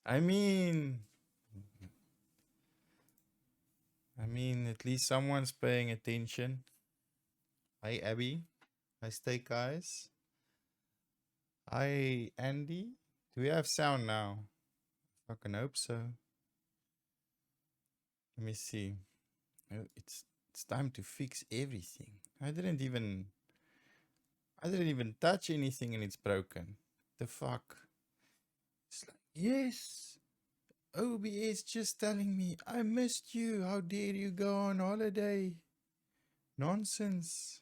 I mean, at least someone's paying attention. Hi, Abby. Hi, Steak Eyes. Hi, Andy. Do we have sound now? Fucking hope so. Let me see. Oh, it's time to fix everything. I didn't even touch anything and it's broken. The fuck? It's like, yes. OBS just telling me I missed you. How dare you go on holiday? Nonsense.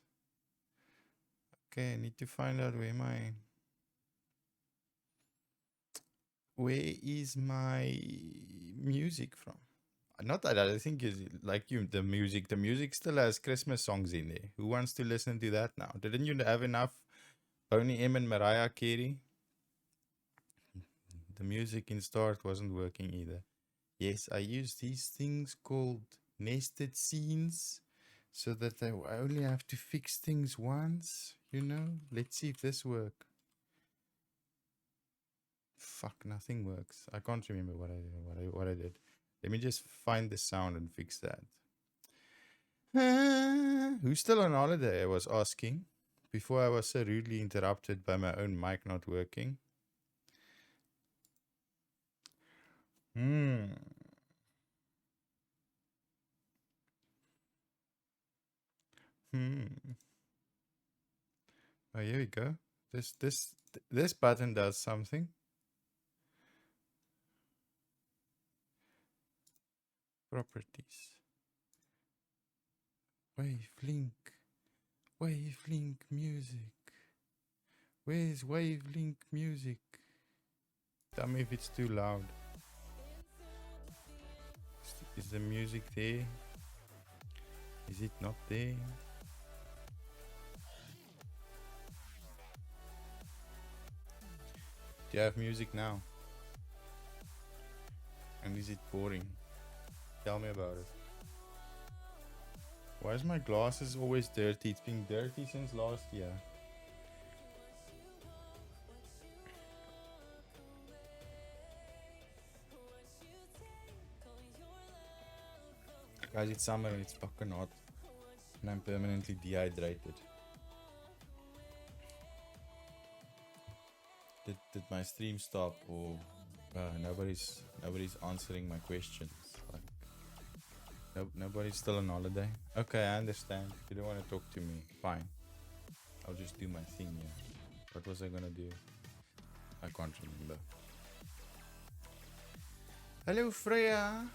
Okay, I need to find out where is my music from? Not that I think is like you the music. The music still has Christmas songs in there. Who wants to listen to that now? Didn't you have enough Boney M and Mariah Carey? The music in Start wasn't working either. Yes, I use these things called nested scenes so that I only have to fix things once, you know? Let's see if this works. Fuck, nothing works. I can't remember what I did. Let me just find the sound and fix that. Who's still on holiday? I was asking before I was so rudely interrupted by my own mic not working. Hmm. Oh, here we go. This button does something. Properties. Wavelink. Wavelink music. Where's Wavelink music? Tell me if it's too loud. Is the music there? Is it not there? Do you have music now? And is it boring? Tell me about it. Why is my glasses always dirty? It's been dirty since last year. Guys, it's summer and it's fucking hot. And I'm permanently dehydrated. Did my stream stop or nobody's answering my questions? Like, nobody's still on holiday. Okay, I understand. If you don't want to talk to me, fine. I'll just do my thing here. What was I gonna do? I can't remember. Hello, Freya.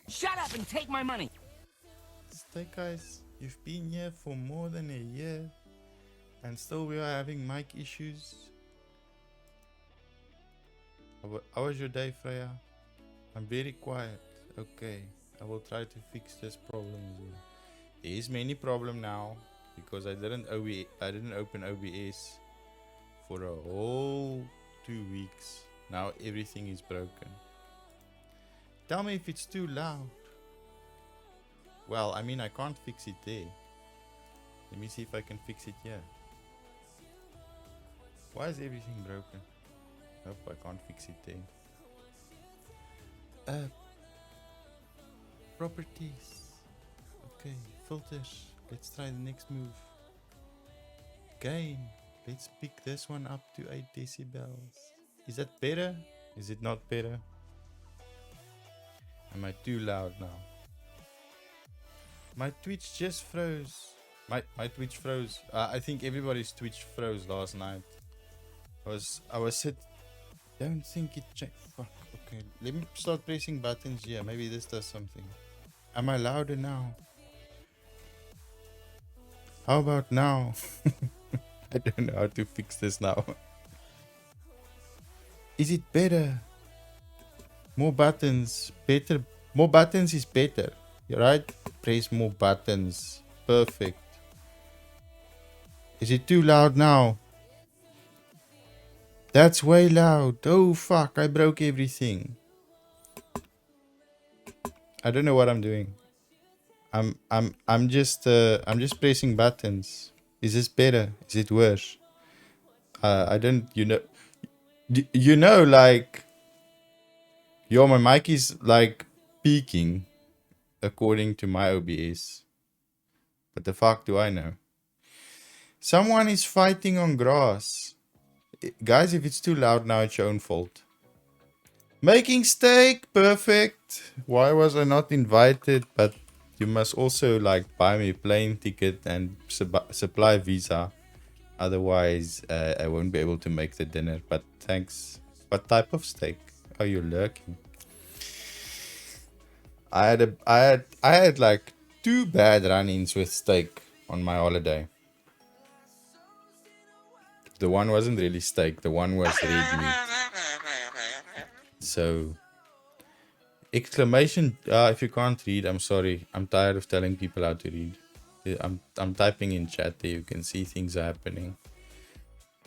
Shut up and take my money. Stay guys, you've been here for more than a year and still we are having mic issues. How was your day, Freya? I'm very quiet. Okay, I will try to fix this problem as well. There is many problem now because I didn't open OBS for a whole 2 weeks. Now everything is broken. Tell me if it's too loud. Well, I mean, I can't fix it there. Let me see if I can fix it here. Why is everything broken? Nope, I can't fix it there. Properties. Okay, filters. Let's try the next move. Gain. Let's pick this one up to 8 decibels. Is that better? Is it not better? Am I too loud now? My Twitch just froze. My Twitch froze. I think everybody's Twitch froze last night. I was Don't think it changed. Fuck. Okay, let me start pressing buttons here. Maybe this does something. Am I louder now? How about now? I don't know how to fix this now. Is it better? More buttons. Better. More buttons is better. You're right? Press more buttons. Perfect. Is it too loud now? That's way loud. Oh fuck, I broke everything. I don't know what I'm doing. I'm just pressing buttons. Is this better? Is it worse? I don't, like Yo, my mic is like peaking according to my OBS. But the fuck do I know? Someone is fighting on grass. Guys, if it's too loud now, it's your own fault. Making steak, perfect. Why was I not invited? But you must also like buy me a plane ticket and supply visa. Otherwise, I won't be able to make the dinner. But thanks. What type of steak are you lurking? I had like 2 bad run-ins with steak on my holiday. The one wasn't really steak. The one was red meat. So, exclamation. If you can't read, I'm sorry. I'm tired of telling people how to read. I'm typing in chat there. You can see things are happening.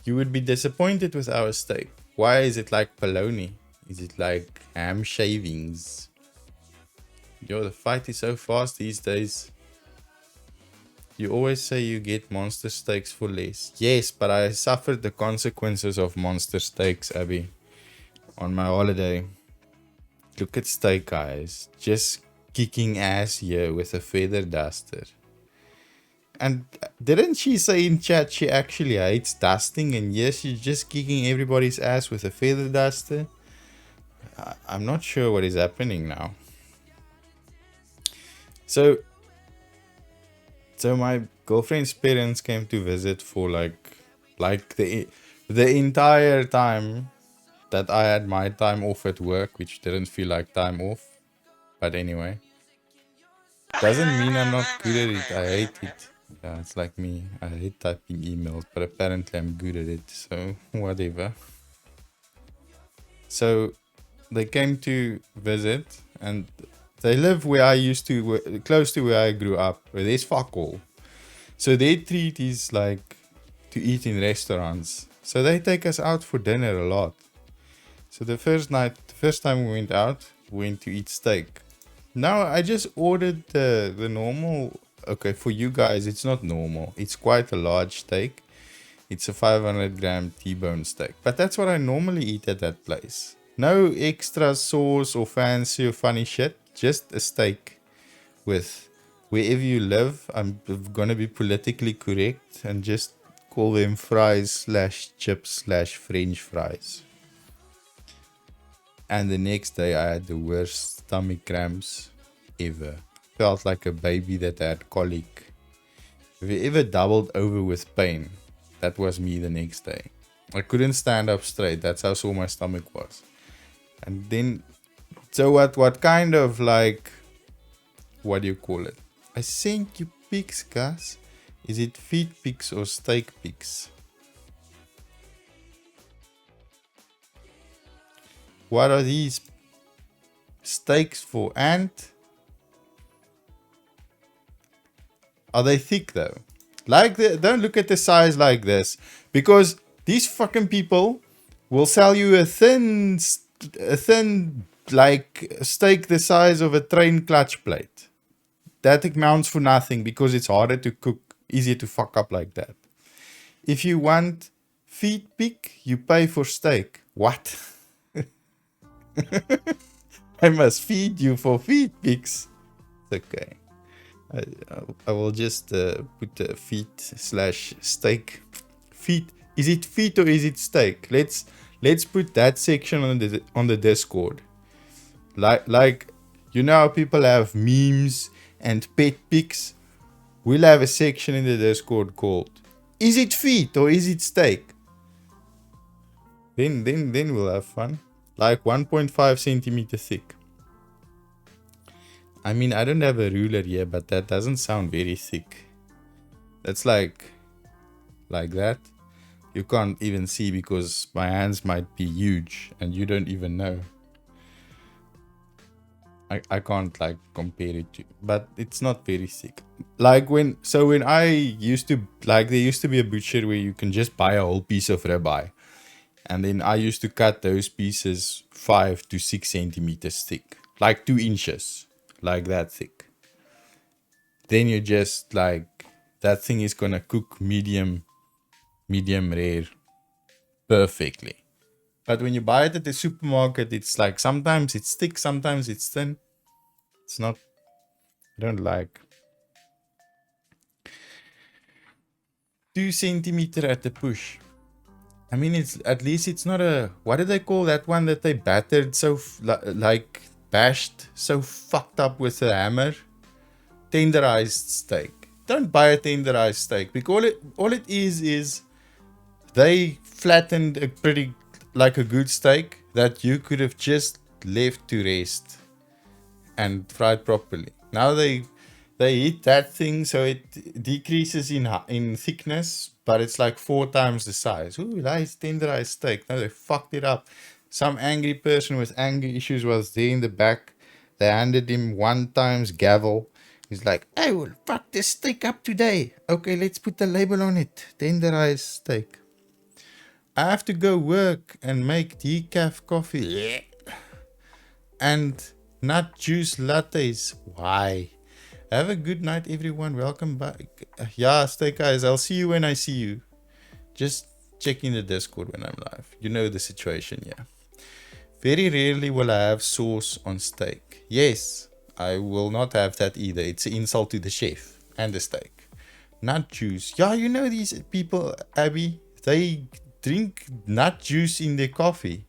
You would be disappointed with our steak. Why is it like polony? Is it like ham shavings? Yo, the fight is so fast these days. You always say you get monster steaks for less. Yes, but I suffered the consequences of monster steaks, Abby, on my holiday. Look at steak, guys. Just kicking ass here with a feather duster. And didn't she say in chat she actually hates dusting? And yes, she's just kicking everybody's ass with a feather duster. I'm not sure what is happening now. So my girlfriend's parents came to visit for like the entire time that I had my time off at work, which didn't feel like time off. But anyway, doesn't mean I'm not good at it. I hate it. Yeah, it's like me. I hate typing emails, but apparently I'm good at it. So whatever. So they came to visit, and they live where I used to, close to where I grew up, where there's fuck all. So their treat is like to eat in restaurants. So they take us out for dinner a lot. So the first time we went out, we went to eat steak. Now I just ordered the normal. Okay, for you guys, it's not normal. It's quite a large steak. It's a 500 gram T-bone steak. But that's what I normally eat at that place. No extra sauce or fancy or funny shit. Just a steak with wherever you live. I'm gonna be politically correct and just call them fries / chips / French fries. And the next day I had the worst stomach cramps ever. Felt like a baby that had colic. Have you ever doubled over with pain? That was me the next day. I couldn't stand up straight. That's how sore my stomach was. And then, so what kind of like, what do you call it? I sent you pics, guys. Is it feet pics or steak pics? What are these steaks for? And are they thick though? Like don't look at the size like this, because these fucking people will sell you a thin like steak the size of a train clutch plate. That amounts for nothing because it's harder to cook, easier to fuck up like that. If you want feet pick, you pay for steak. What? I must feed you for feet pics. It's okay. I will just put the feet / steak. Feet. Is it feet or is it steak? Let's put that section on the Discord. Like you know how people have memes and pet pics. We'll have a section in the Discord called "Is it feet or is it steak?" Then we'll have fun. Like 1.5 centimeter thick. I mean, I don't have a ruler here, but that doesn't sound very thick. That's like that. You can't even see because my hands might be huge and you don't even know. I can't like compare it to, but it's not very thick. Like when I used to, like there used to be a butcher where you can just buy a whole piece of ribeye. And then I used to cut those pieces 5 to 6 centimeters thick, like 2 inches, like that thick. Then you just like, that thing is gonna cook medium rare perfectly. But when you buy it at the supermarket, it's like sometimes it's thick, sometimes it's thin. It's not, I don't like. 2 centimeter at the push. I mean, it's at least it's not a, what do they call that one that they battered so, like bashed so fucked up with a hammer? Tenderized steak. Don't buy a tenderized steak, because all it is they flattened a pretty, like a good steak that you could have just left to rest and fried properly. Now they heat that thing so it decreases in thickness, but it's like 4 times the size. Ooh, nice tenderized steak. No, they fucked it up. Some angry person with anger issues was there in the back. They handed him 1 times gavel. He's like, I will fuck this steak up today. Okay, let's put the label on it. Tenderized steak. I have to go work and make decaf coffee. And nut juice lattes. Why? Have a good night, everyone. Welcome back. Yeah, steak guys. I'll see you when I see you. Just check in the Discord when I'm live. You know the situation, yeah. Very rarely will I have sauce on steak. Yes, I will not have that either. It's an insult to the chef and the steak. Nut juice. Yeah, you know these people, Abby. They drink nut juice in their coffee.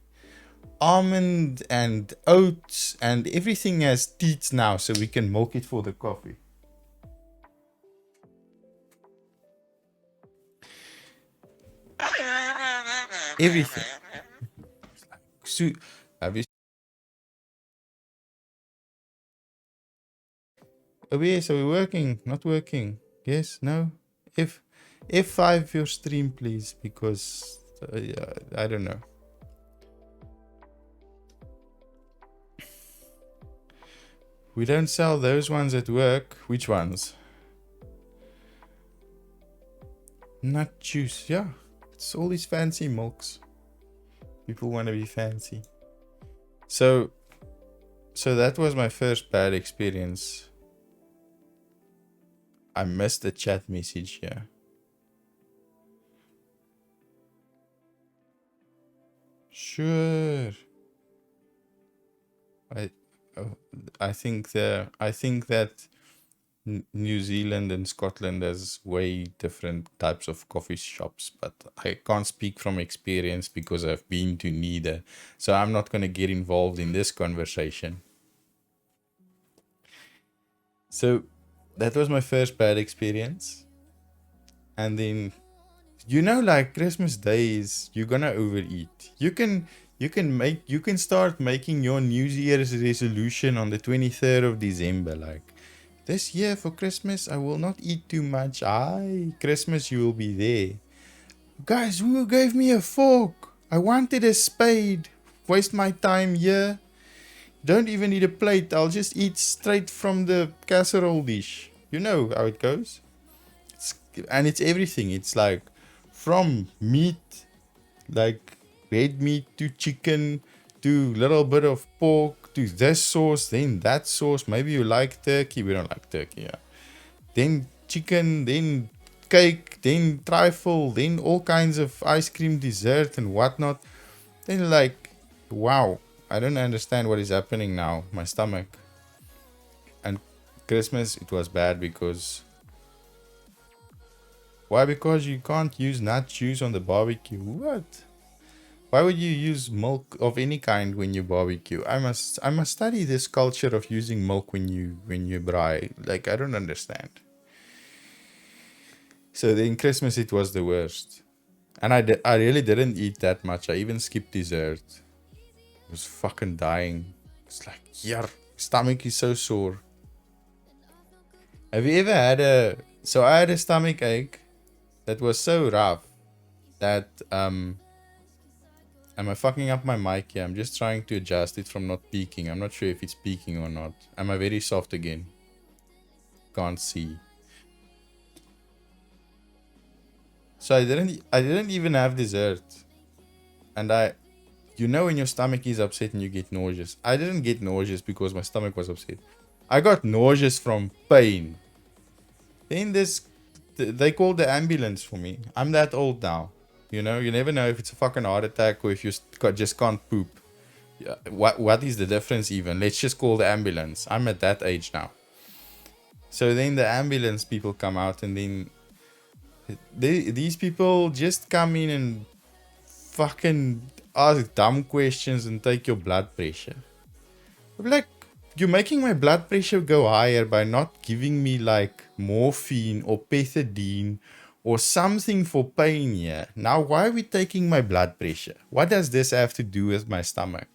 Almond and oats and everything has teats now, so we can milk it for the coffee. Everything. So, have you? Oh yes, are we working? Not working? Yes? No? F5 your stream, please, because I don't know. We don't sell those ones at work. Which ones? Nut juice. Yeah. It's all these fancy milks. People want to be fancy. So that was my first bad experience. I missed the chat message here. Sure. I think that New Zealand and Scotland has way different types of coffee shops, but I can't speak from experience because I've been to neither. So I'm not going to get involved in this conversation. So that was my first bad experience. And then, you know, like Christmas days, you're going to overeat. You can start making your New Year's resolution on the 23rd of December, like, this year for Christmas, I will not eat too much. Christmas, you will be there. Guys, who gave me a fork? I wanted a spade. Waste my time here. Don't even need a plate. I'll just eat straight from the casserole dish. You know how it goes. It's everything. It's like from meat, like red meat, to chicken, to little bit of pork, to this sauce, then that sauce. Maybe you like turkey. We don't like turkey, yeah. Then chicken, then cake, then trifle, then all kinds of ice cream, dessert and whatnot. Then like, wow, I don't understand what is happening now. My stomach. And Christmas, it was bad because... Why? Because you can't use nut juice on the barbecue. What? Why would you use milk of any kind when you barbecue? I must study this culture of using milk when you braai. Like, I don't understand. So then Christmas, it was the worst. And I really didn't eat that much. I even skipped dessert. I was fucking dying. It's like, yeah, stomach is so sore. Have you ever had so I had a stomach ache that was so rough that am I fucking up my mic here? I'm just trying to adjust it from not peaking. I'm not sure if it's peaking or not. Am I very soft again? Can't see. So I didn't even have dessert. And you know when your stomach is upset and you get nauseous. I didn't get nauseous because my stomach was upset. I got nauseous from pain. Then they called the ambulance for me. I'm that old now. You know, you never know if it's a fucking heart attack or if you just can't poop. Yeah, what is the difference even? Let's just call the ambulance. I'm at that age now. So then the ambulance people come out, and then these people just come in and fucking ask dumb questions and take your blood pressure. I'm like, you're making my blood pressure go higher by not giving me like morphine or pethidine or something for pain here. Now, why are we taking my blood pressure? What does this have to do with my stomach?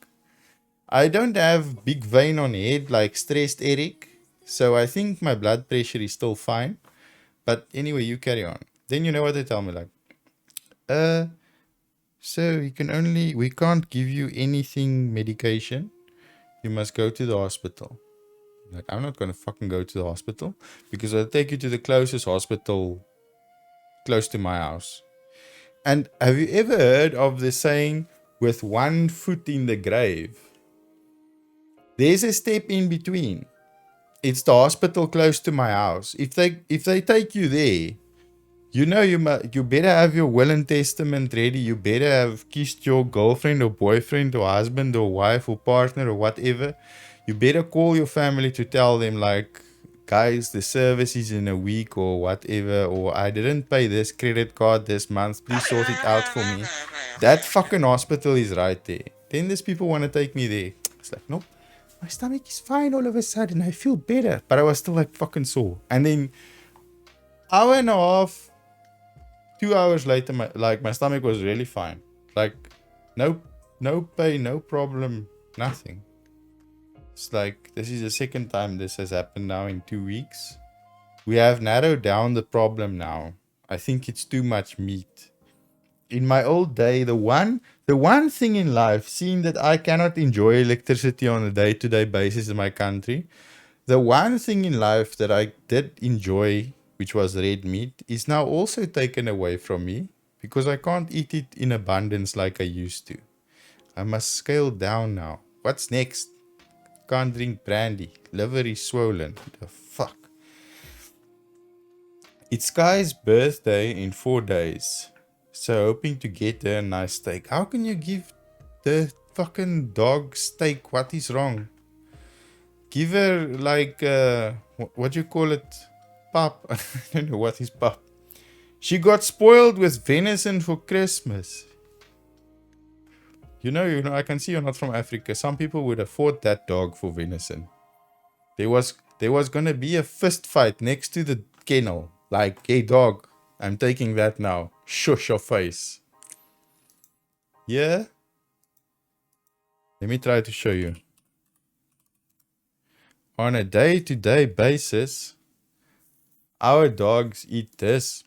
I don't have big vein on head like stressed Eric, so I think my blood pressure is still fine. But anyway, you carry on. Then you know what they tell me, like, so we can't give you anything medication. You must go to the hospital. Like, I'm not gonna fucking go to the hospital because I'll take you to the closest hospital close to my house. And have you ever heard of the saying, with one foot in the grave? There's a step in between. It's the hospital close to my house. If they take you there, you know you better have your will and testament ready. You better have kissed your girlfriend or boyfriend or husband or wife or partner or whatever. You better call your family to tell them, like, guys, the service is in a week or whatever, or I didn't pay this credit card this month. Please sort it out for me. That fucking hospital is right there. Then these people want to take me there. It's like, nope. My stomach is fine all of a sudden. I feel better. But I was still like fucking sore. And then hour and a half, 2 hours later, my stomach was really fine. Like, no pain, no problem, nothing. It's like, this is the second time this has happened now in 2 weeks. We have narrowed down the problem now. I think it's too much meat. In my old day, the one thing in life, seeing that I cannot enjoy electricity on a day-to-day basis in my country, the one thing in life that I did enjoy, which was red meat, is now also taken away from me because I can't eat it in abundance like I used to. I must scale down now. What's next? Can't drink brandy. Liver is swollen. The fuck? It's Sky's birthday in 4 days. So hoping to get her a nice steak. How can you give the fucking dog steak? What is wrong? Give her like, what do you call it? Pap. I don't know what is pap. She got spoiled with venison for Christmas. You know, I can see you're not from Africa. Some people would afford that dog for venison. There was gonna be a fist fight next to the kennel. Like, hey dog, I'm taking that now. Shush your face. Yeah? Let me try to show you. On a day-to-day basis, our dogs eat this.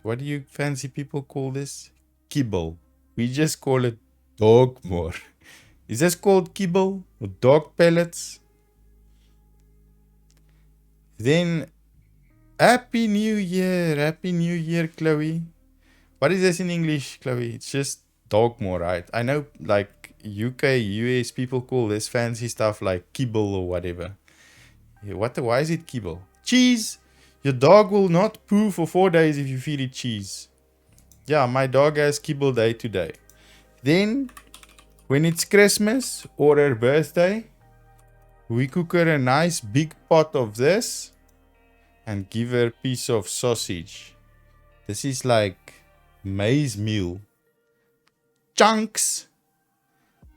What do you fancy people call this? Kibble. We just call it dog more. Is this called kibble or dog pellets? Then, Happy New Year, Chloe. What is this in English, Chloe? It's just dog more, right? I know, like, UK, US people call this fancy stuff like kibble or whatever. Yeah, why is it kibble? Cheese! Your dog will not poo for 4 days if you feed it cheese. Yeah, my dog has kibble day to day. Then, when it's Christmas or her birthday, we cook her a nice big pot of this and give her a piece of sausage. This is like maize meal. Chunks.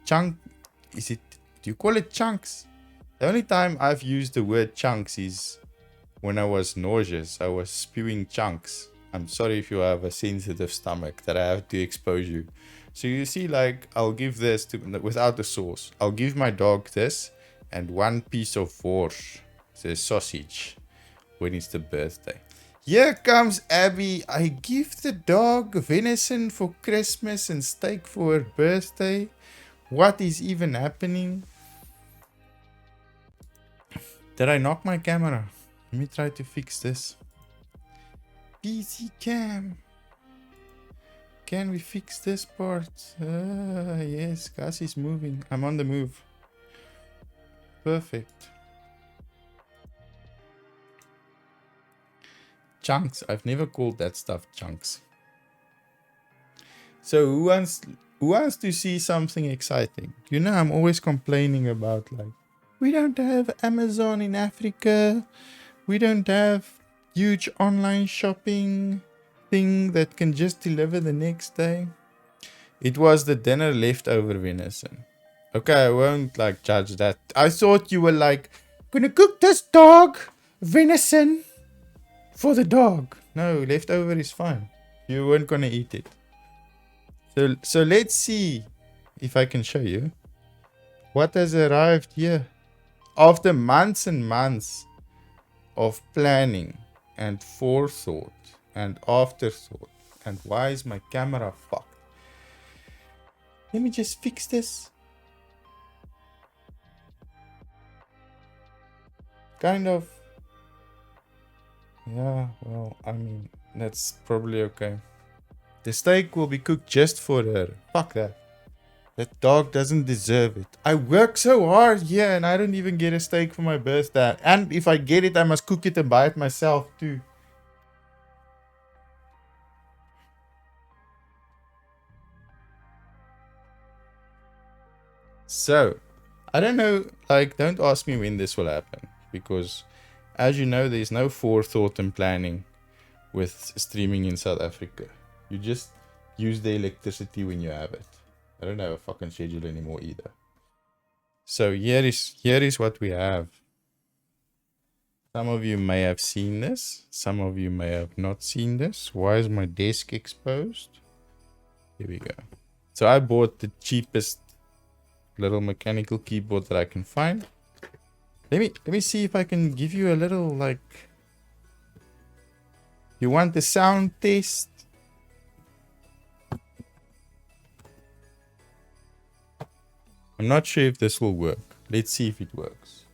Do you call it chunks? The only time I've used the word chunks is when I was nauseous. I was spewing chunks. I'm sorry if you have a sensitive stomach that I have to expose you. So you see, like, I'll give this without the sauce. I'll give my dog this and one piece of borscht, the sausage, when it's the birthday. Here comes Abby. I give the dog venison for Christmas and steak for her birthday. What is even happening? Did I knock my camera? Let me try to fix this. PC cam. Can we fix this part? Yes, Gus is moving. I'm on the move. Perfect. Chunks. I've never called that stuff chunks. So who wants to see something exciting? You know, I'm always complaining about like we don't have Amazon in Africa. We don't have huge online shopping thing that can just deliver the next day. It was the dinner leftover venison. Okay, I won't like judge that. I thought you were like gonna cook this dog venison for the dog. No, leftover is fine. You weren't gonna eat it. So let's see if I can show you what has arrived here. After months and months of planning and forethought and afterthought. And why is my camera fucked? Let me just fix this. Kind of. Yeah, well, I mean, that's probably okay. The steak will be cooked just for her. Fuck that. That dog doesn't deserve it. I work so hard here and I don't even get a steak for my birthday. And if I get it, I must cook it and buy it myself too. So, I don't know, like, don't ask me when this will happen. Because, as you know, there's no forethought and planning with streaming in South Africa. You just use the electricity when you have it. I don't have a fucking schedule anymore either. So here is what we have. Some of you may have seen this. Some of you may have not seen this. Why is my desk exposed? Here we go. So I bought the cheapest little mechanical keyboard that I can find. Let me see if I can give you a little like. You want the sound test? I'm not sure if this will work. Let's see if it works.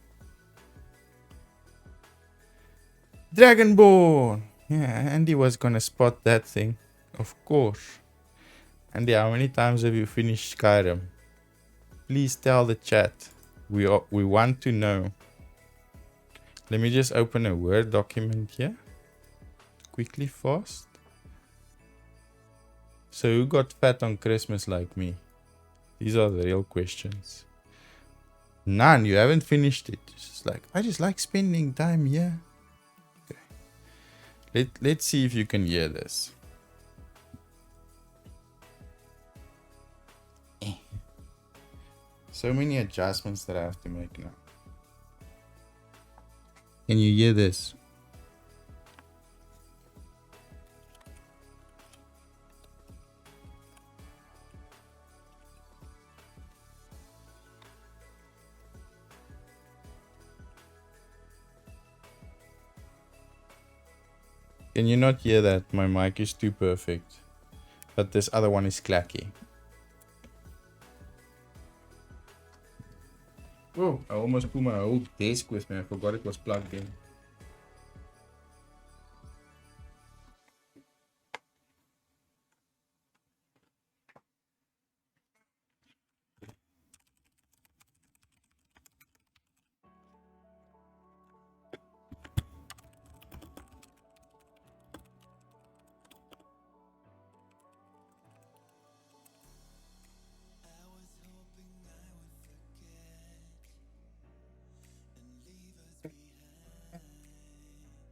Dragonborn! Yeah, Andy was gonna spot that thing. Of course. Andy, how many times have you finished Skyrim? Please tell the chat. We want to know. Let me just open a Word document here. Quickly, fast. So who got fat on Christmas like me? These are the real questions. None. You haven't finished it. It's just like, I just like spending time here. Okay. Let's see if you can hear this. So many adjustments that I have to make now. Can you hear this? Can you not hear that? My mic is too perfect. But this other one is clacky. Whoa, I almost pulled my whole desk with me. I forgot it was plugged in.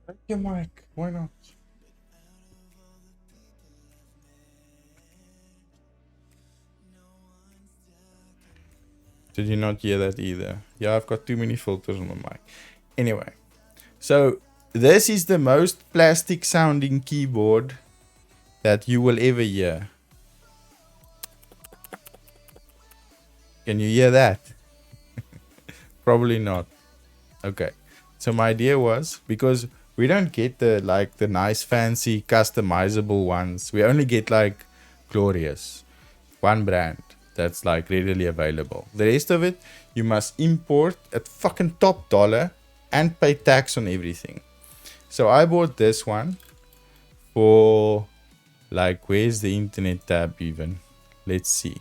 Break your mic. Why not? Did you not hear that either? Yeah, I've got too many filters on my mic. Anyway, so this is the most plastic sounding keyboard that you will ever hear. Can you hear that? Probably not. Okay. So my idea was, because we don't get the nice fancy customizable ones. We only get like Glorious. One brand that's like readily available. The rest of it you must import at fucking top dollar and pay tax on everything. So I bought this one for like, where's the internet tab even? Let's see.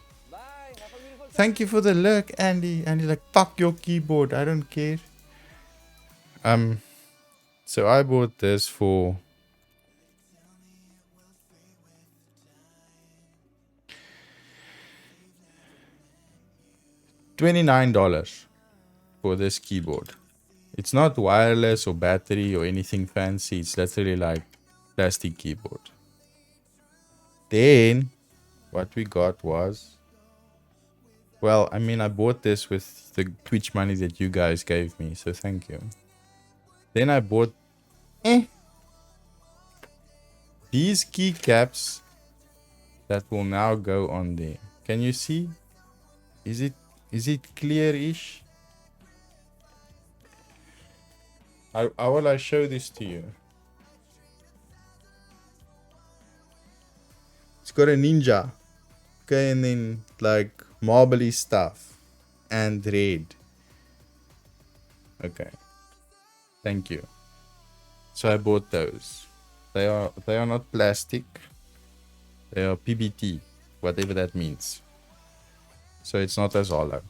Thank you for the lurk, Andy. Andy like, fuck your keyboard, I don't care. So I bought this for $29 for this keyboard. It's not wireless or battery or anything fancy. It's literally like plastic keyboard. Then what we got was, well, I mean, I bought this with the Twitch money that you guys gave me, so thank you. Then I bought these keycaps that will now go on there. Can you see? Is it clear-ish? How will I show this to you? It's got a ninja. Okay, and then like marbly stuff and red. Okay. Thank you. So I bought those. They are not plastic. They are PBT, whatever that means. So it's not as hollow.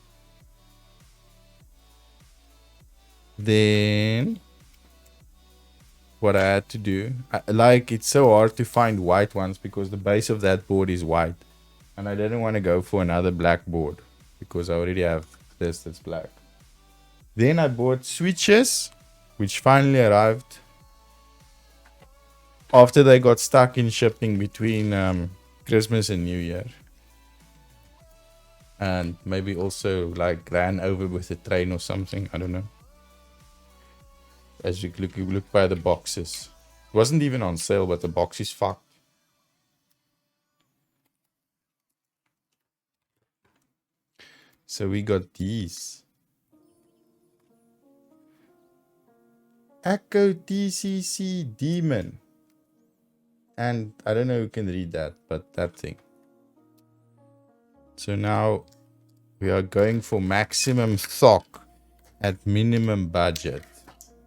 Then what I had to do, like, it's so hard to find white ones because the base of that board is white, and I didn't want to go for another black board because I already have this that's black. Then I bought switches, which finally arrived after they got stuck in shipping between Christmas and New Year, and maybe also like ran over with a train or something. I don't know. As you look by the boxes, it wasn't even on sale, but the box is fucked. So we got these Echo TCC Demon, and I don't know who can read that, but that thing. So now we are going for maximum stock at minimum budget.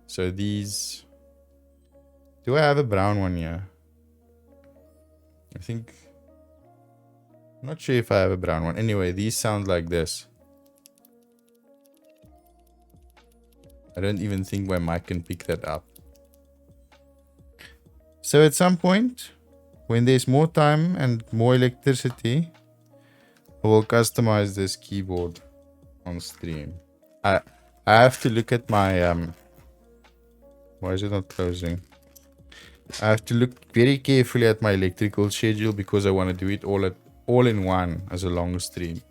So these, do I have a brown one here? I think, I'm not sure if I have a brown one. Anyway, these sound like this. I don't even think my mic can pick that up. So at some point, when there's more time and more electricity, I will customize this keyboard on stream. I have to look at my why is it not closing? I have to look very carefully at my electrical schedule because I want to do it all in one as a long stream.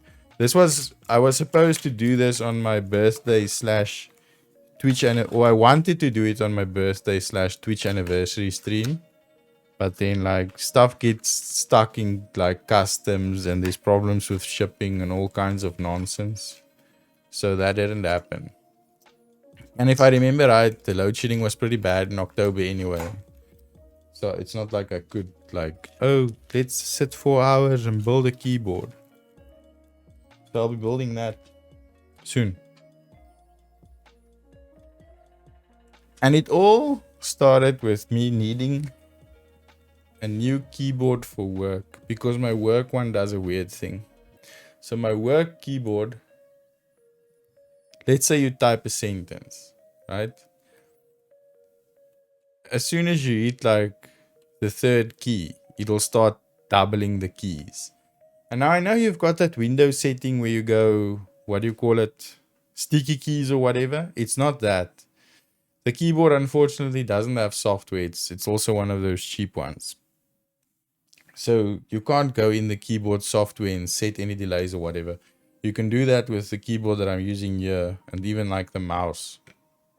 I was supposed to do this on my birthday / Twitch, or I wanted to do it on my birthday / Twitch anniversary stream, but then like stuff gets stuck in like customs and there's problems with shipping and all kinds of nonsense, so that didn't happen. And if I remember right, the load shedding was pretty bad in October anyway. So it's not like I could like, oh, let's sit 4 hours and build a keyboard. So I'll be building that soon. And it all started with me needing a new keyboard for work because my work one does a weird thing. So my work keyboard, let's say you type a sentence, right? As soon as you hit like the third key, it'll start doubling the keys. And now I know you've got that Windows setting where you go, what do you call it? Sticky keys or whatever. It's not that. The keyboard unfortunately doesn't have software. It's also one of those cheap ones. So you can't go in the keyboard software and set any delays or whatever. You can do that with the keyboard that I'm using here and even like the mouse.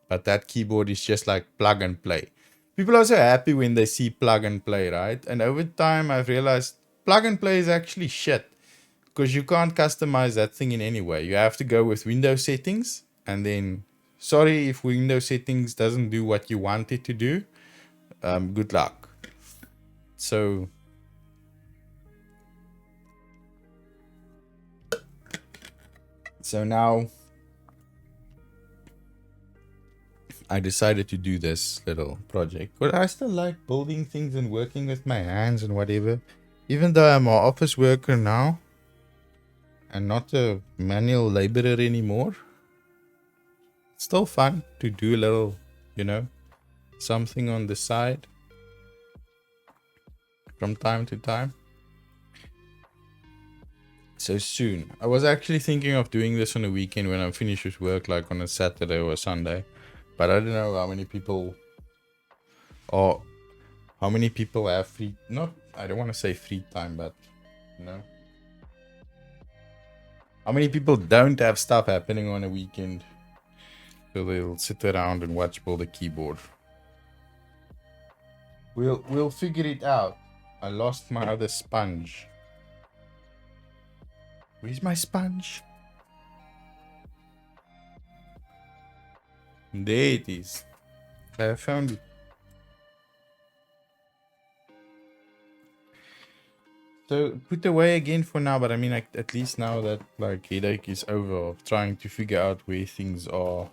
But that keyboard is just like plug and play. People are so happy when they see plug and play, right? And over time I've realized plug and play is actually shit. Because you can't customize that thing in any way. You have to go with Windows settings. And then, sorry if Windows settings doesn't do what you want it to do. Good luck. So now I decided to do this little project. But I still like building things and working with my hands and whatever. Even though I'm an office worker now and not a manual laborer anymore, it's still fun to do a little, you know, something on the side from time to time. so soon. I was actually thinking of doing this on a weekend when I'm finished with work, like on a Saturday or a Sunday. But I don't know how many people or how many people have free, not, I don't want to say free time, but you know, how many people don't have stuff happening on a weekend, so they'll sit around and watch Build a Keyboard. We'll figure it out. I lost my other sponge. Where's my sponge? There it is. I found it. So put away again for now, but I mean, like, at least now that like headache is over of trying to figure out where things are.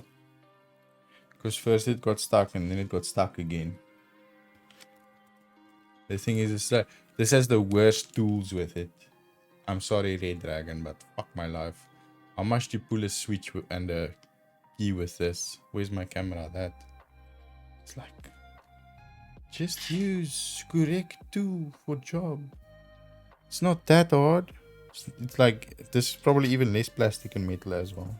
Because first it got stuck and then it got stuck again. The thing is, it's like, this has the worst tools with it. I'm sorry, Red Dragon, but fuck my life. How much do you pull a switch and a key with this? Where's my camera? That. It's like, just use correct tool for job. It's not that hard. It's like, there's probably even less plastic and metal as well.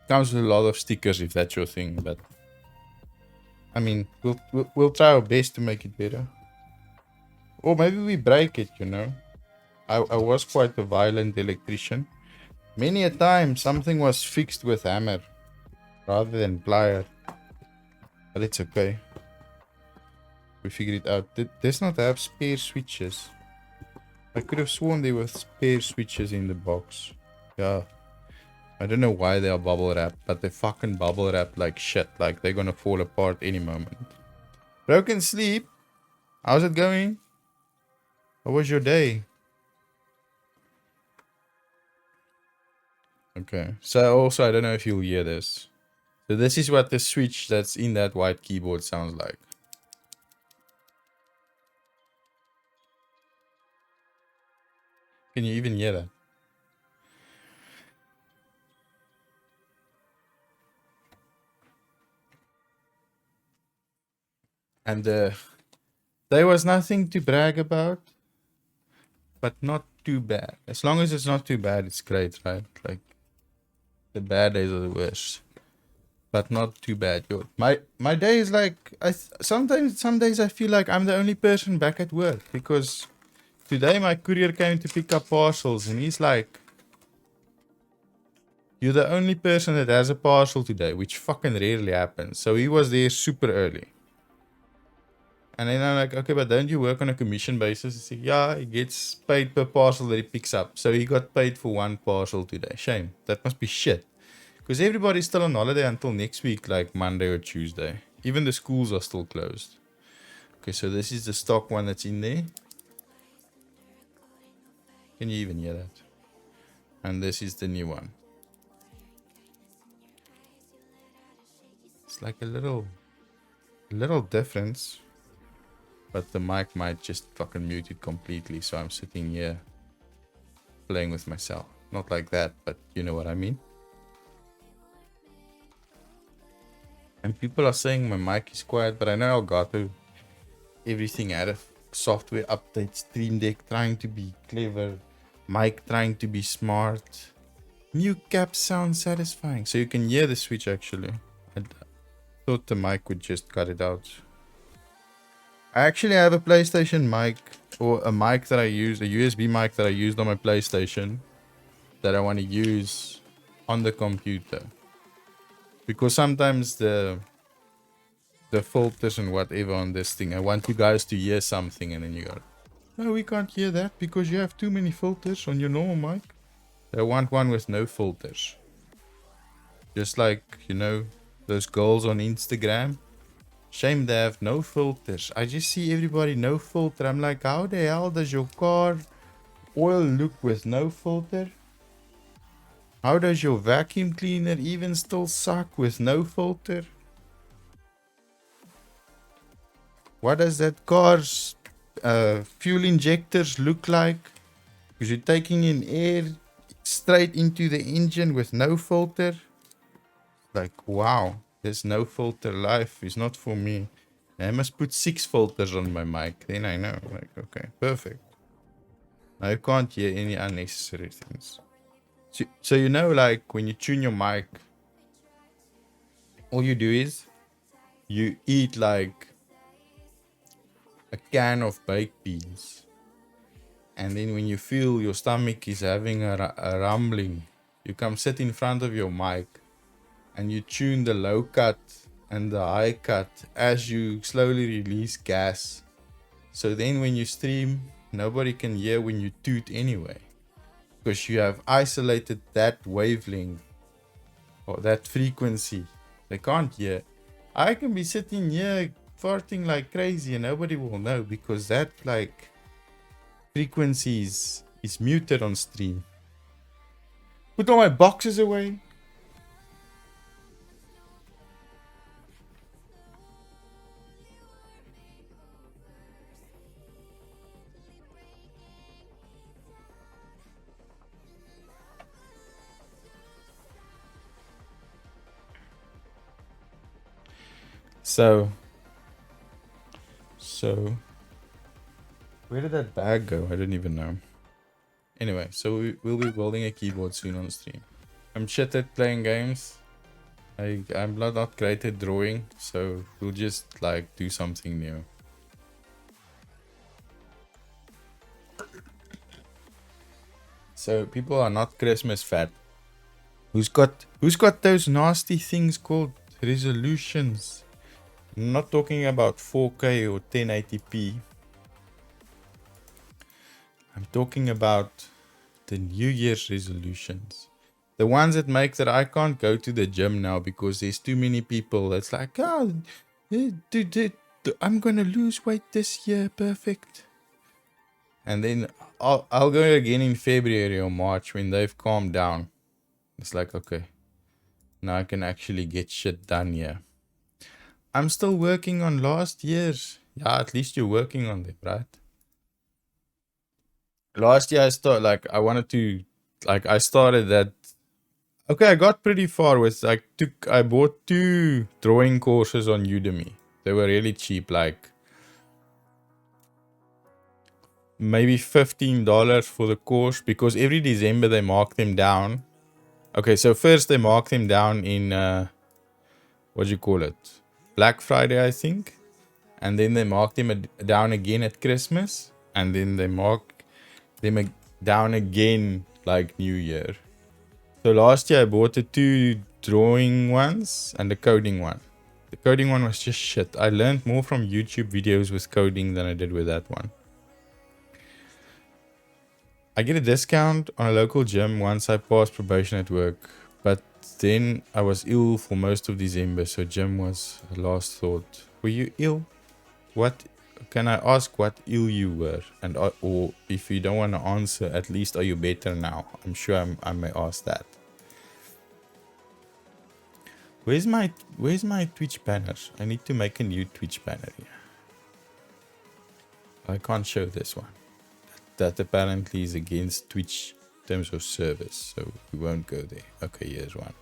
Comes with a lot of stickers if that's your thing, but I mean, we'll try our best to make it better. Or maybe we break it, you know. I was quite a violent electrician. Many a time something was fixed with hammer rather than plier. But it's okay. We figured it out. Does not have spare switches. I could have sworn there were spare switches in the box. Yeah. I don't know why they are bubble wrapped, but they fucking bubble wrapped like shit. Like they're gonna fall apart any moment. Broken Sleep. How's it going? How was your day? Okay. So also, I don't know if you'll hear this. So this is what the switch that's in that white keyboard sounds like. Can you even hear that? And there was nothing to brag about, but not too bad. As long as it's not too bad, it's great, right? Like, the bad days are the worst, but not too bad. Yo, my day is like, sometimes some days I feel like I'm the only person back at work, because today my courier came to pick up parcels and he's like, you're the only person that has a parcel today, which fucking rarely happens. So he was there super early. And then I'm like, okay, but don't you work on a commission basis? He said, yeah, he gets paid per parcel that he picks up. So he got paid for one parcel today. Shame. That must be shit. Because everybody's still on holiday until next week, like Monday or Tuesday. Even the schools are still closed. Okay, so this is the stock one that's in there. Can you even hear that? And this is the new one. It's like a little difference. But the mic might just fucking mute it completely. So I'm sitting here playing with myself. Not like that, but you know what I mean. And people are saying my mic is quiet, but I know Elgato, everything had a software update, Stream Deck trying to be clever, mic trying to be smart. New cap sounds satisfying. So you can hear the switch actually. I thought the mic would just cut it out. I actually have a PlayStation mic, or a mic that I use, a USB mic that I used on my PlayStation that I want to use on the computer. Because sometimes the filters and whatever on this thing, I want you guys to hear something and then you go, no, we can't hear that because you have too many filters on your normal mic. I want one with no filters. Just like, you know, those girls on Instagram. Shame they have no filters. I just see everybody no filter. I'm like, how the hell does your car oil look with no filter? How does your vacuum cleaner even still suck with no filter? What does that car's fuel injectors look like? Because you're taking in air straight into the engine with no filter. Like, wow. This no filter life is not for me. I must put 6 filters on my mic. Then I know. Like, okay, perfect. Now you can't hear any unnecessary things. So you know, like when you tune your mic, all you do is you eat like a can of baked beans. And then when you feel your stomach is having a rumbling, you come sit in front of your mic and you tune the low cut and the high cut as you slowly release gas. So then when you stream, nobody can hear when you toot anyway, because you have isolated that wavelength or that frequency. They can't hear. I can be sitting here farting like crazy and nobody will know, because that like frequency is muted on stream. Put all my boxes away. So where did that bag go? I don't even know. Anyway, so we'll be building a keyboard soon on stream. I'm shit at playing games. I'm not great at drawing, so we'll just like do something new. So people are not Christmas fat. Who's got those nasty things called resolutions? I'm not talking about 4K or 1080p. I'm talking about the New Year's resolutions. The ones that make that I can't go to the gym now because there's too many people. It's like, oh, I'm gonna lose weight this year, perfect. And then I'll go again in February or March when they've calmed down. It's like, okay, now I can actually get shit done here. I'm still working on last year's. Yeah, at least you're working on them, right? Last year I started I started that. Okay, I got pretty far with I bought 2 drawing courses on Udemy. They were really cheap, like maybe $15 for the course, because every December they mark them down. Okay, so first they mark them down in what do you call it? Black Friday, I think. And then they mark them down again at Christmas, and then they mark them down again like New Year. So last year I bought the 2 drawing ones and the coding one. The coding one was just shit. I learned more from YouTube videos with coding than I did with that one. I get a discount on a local gym once I pass probation at work, but then I was ill for most of December, so gym was a last thought. Were you ill? What can I ask? What ill you were, and or if you don't want to answer, at least are you better now? I'm sure I may ask that. Where's my Twitch banner? I need to make a new Twitch banner here. I can't show this one. That apparently is against Twitch terms of service, so we won't go there. Okay, here's one.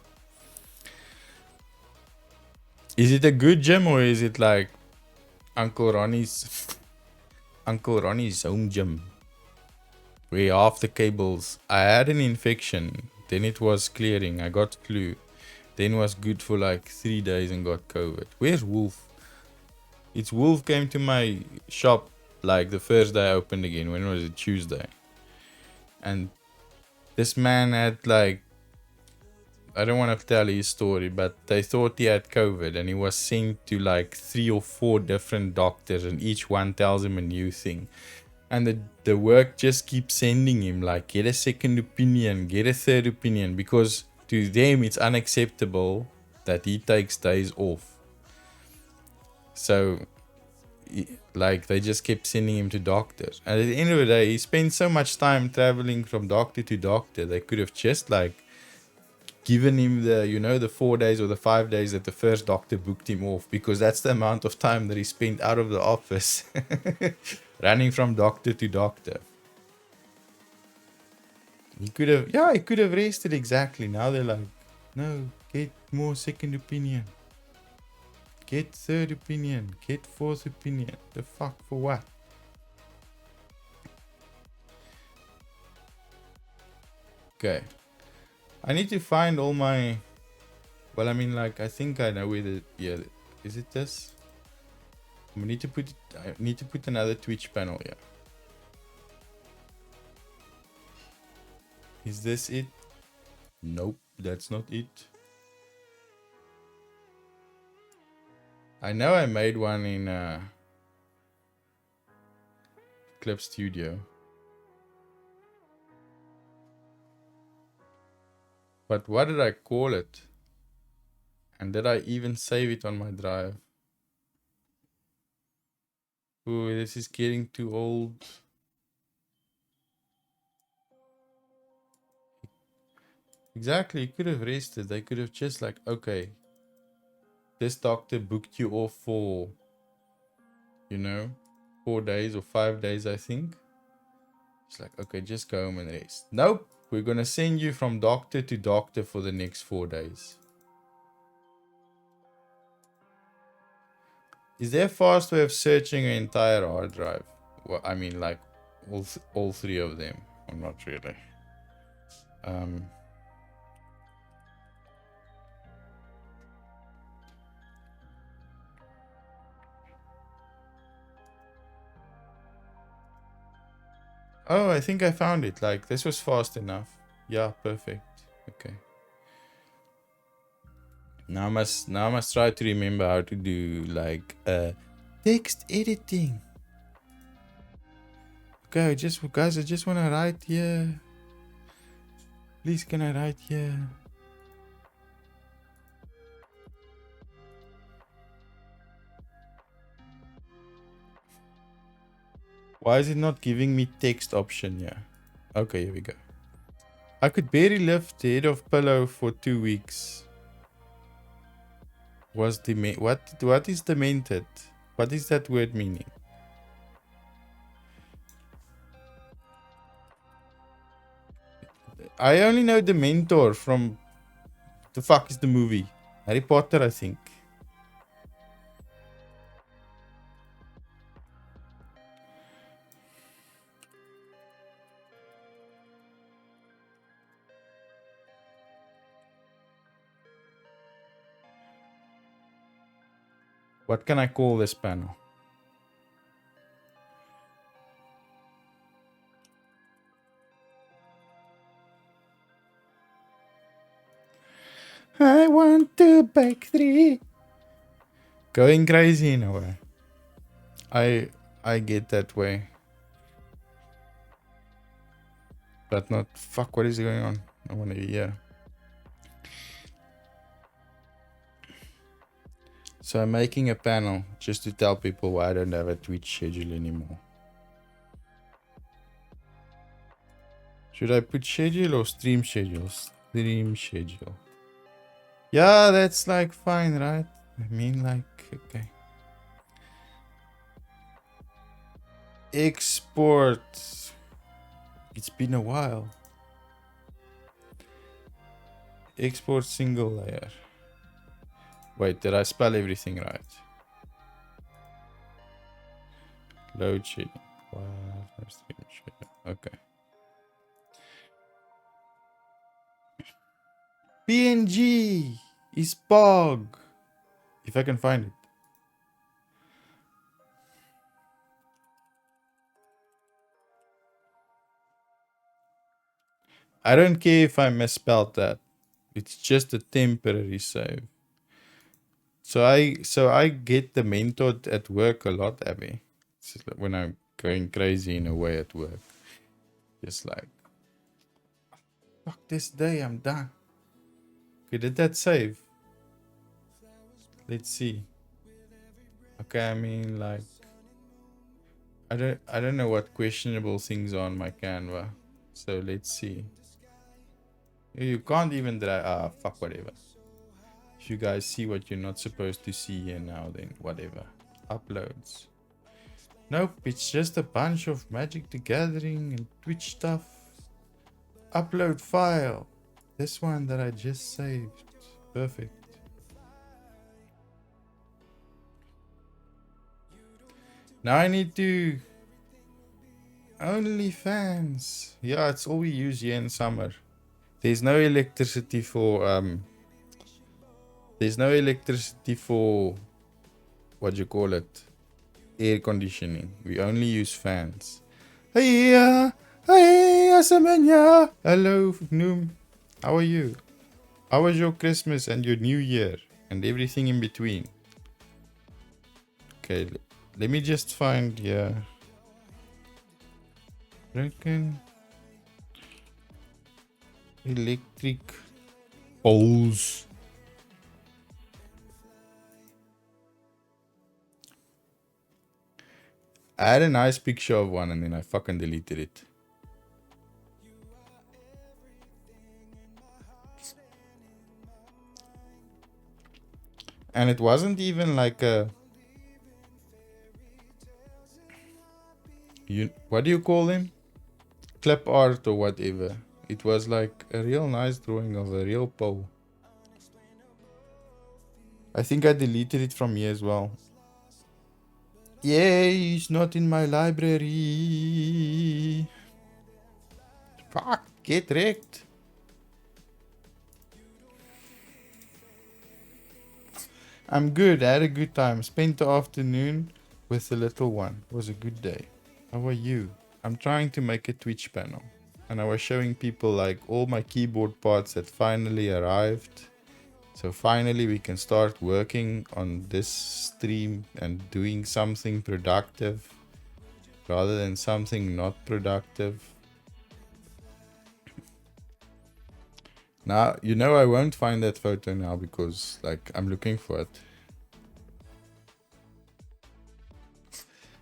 Is it a good gym, or is it like Uncle Ronnie's home gym, where half the cables? I had an infection, then it was clearing. I got flu, then was good for like 3 days and got COVID. Where's Wolf? It's Wolf came to my shop like the first day I opened again. When was it? Tuesday. And this man had like, I don't want to tell his story, but they thought he had COVID, and he was sent to like 3 or 4 different doctors, and each one tells him a new thing. And the work just keeps sending him like, get a second opinion, get a third opinion, because to them it's unacceptable that he takes days off. So like they just kept sending him to doctors, and at the end of the day he spent so much time traveling from doctor to doctor. They could have just like given him the 4 days or the 5 days that the first doctor booked him off, because that's the amount of time that he spent out of the office running from doctor to doctor. He could have rested. Exactly. Now they're like, no, get more second opinion, get third opinion, get fourth opinion. The fuck, for what? Okay. I need to find all my... Well, I mean, like, I think I know where the... Yeah, is it this? I need to put another Twitch panel here. Is this it? Nope, that's not it. I know I made one in Clip Studio. But what did I call it? And did I even save it on my drive? Ooh, this is getting too old. Exactly, you could have rested. They could have just like, okay, this doctor booked you off for, you know, 4 days or 5 days, I think. It's like, okay, just go home and rest. Nope, we're gonna send you from doctor to doctor for the next 4 days. Is there a fast way of searching an entire hard drive? Well, I mean, like all three of them. Well, not really. Oh, I think I found it. Like, this was fast enough. Yeah, perfect. Okay. Now I must try to remember how to do like text editing. Okay, guys, I just wanna write here. Please, can I write here? Why is it not giving me text option here? Okay, here we go. I could barely lift the head of pillow for 2 weeks. What is demented? What is that word meaning? I only know the mentor from the fuck is the movie? Harry Potter, I think. What can I call this panel? I want to bake 3. Going crazy in a way. I get that way. But not... Fuck, what is going on? I want to hear. So I'm making a panel just to tell people why I don't have a Twitch schedule anymore. Should I put schedule or stream schedule? Stream schedule. Yeah, that's like fine, right? I mean, like, okay. Export. It's been a while. Export single layer. Wait, did I spell everything right? Load shedding. Okay. PNG is POG. If I can find it. I don't care if I misspelled that. It's just a temporary save. So I get the mentor at work a lot, Abby. It's like when I'm going crazy in a way at work. Just like, fuck this day, I'm done. Okay, did that save? Let's see. Okay, I mean, like, I don't know what questionable things are on my Canva. So let's see. You can't even drag. Ah, fuck, whatever. If you guys see what you're not supposed to see here now, then whatever. Uploads. Nope, it's just a bunch of Magic the Gathering and Twitch stuff. Upload file. This one that I just saved. Perfect. Now I need to... OnlyFans. Yeah, it's all we use here in summer. There's no electricity for there's no electricity for what do you call it? Air conditioning. We only use fans. Hey, Asamanya. Hello, Noom. How are you? How was your Christmas and your New Year and everything in between? Okay, let me just find broken electric poles. I had a nice picture of one and then I fucking deleted it. And it wasn't even like a... what do you call them? Clip art or whatever. It was like a real nice drawing of a real pole. I think I deleted it from here as well. Yeah, he's not in my library. Fuck, get wrecked. I'm good. I had a good time. Spent the afternoon with the little one. It was a good day. How are you? I'm trying to make a Twitch panel. And I was showing people like all my keyboard parts that finally arrived. So finally we can start working on this stream and doing something productive rather than something not productive. Now, you know I won't find that photo now because like I'm looking for it.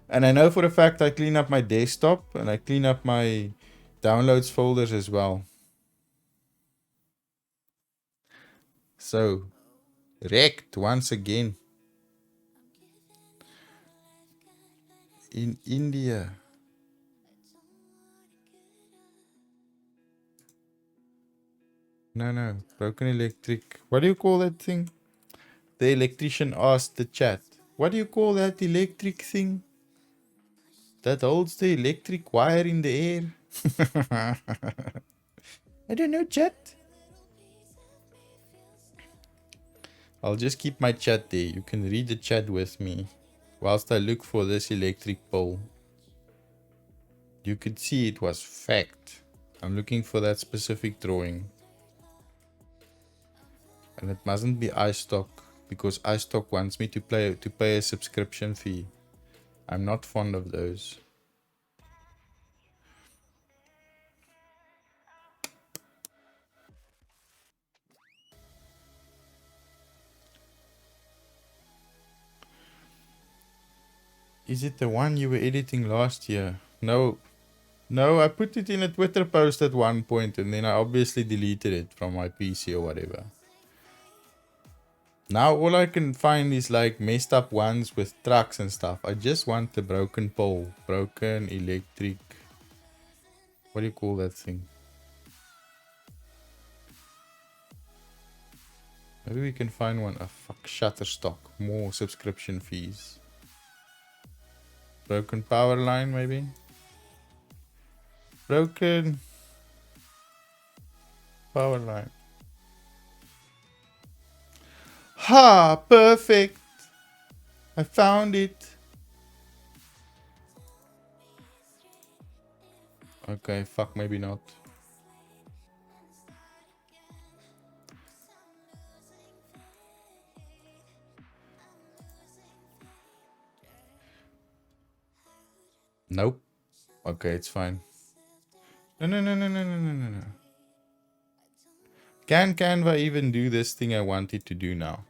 And I know for a fact I clean up my desktop and I clean up my downloads folders as well. So, wrecked once again. In India. No. Broken electric. What do you call that thing? The electrician asked the chat. What do you call that electric thing? That holds the electric wire in the air? I don't know, chat. I'll just keep my chat there. You can read the chat with me whilst I look for this electric pole. You could see it was fact. I'm looking for that specific drawing. And it mustn't be iStock because iStock wants me to pay a subscription fee. I'm not fond of those. Is it the one you were editing last year? No, I put it in a Twitter post at one point and then I obviously deleted it from my PC or whatever. Now all I can find is like messed up ones with trucks and stuff. I just want the broken pole, broken electric. What do you call that thing? Maybe we can find one. Fuck, Shutterstock. More subscription fees. Broken power line, maybe? Broken power line. Ha! Perfect! I found it. Okay, fuck, maybe not. Nope. Okay, it's fine. No. Can Canva even do this thing I want it to do now?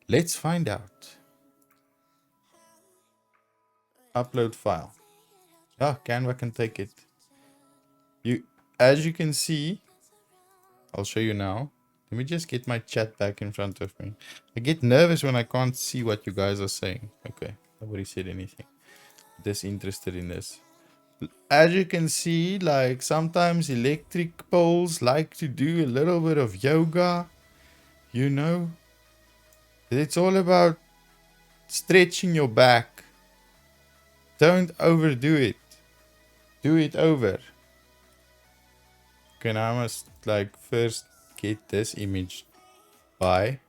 Let's find out. Upload file. Ah, Canva can take it. As you can see, I'll show you now. Let me just get my chat back in front of me. I get nervous when I can't see what you guys are saying. Okay, nobody said anything. Disinterested in this. As you can see, like sometimes electric poles like to do a little bit of yoga, you know. It's all about stretching your back. Don't overdo it. Do it over. Okay, now I must like first get this image by.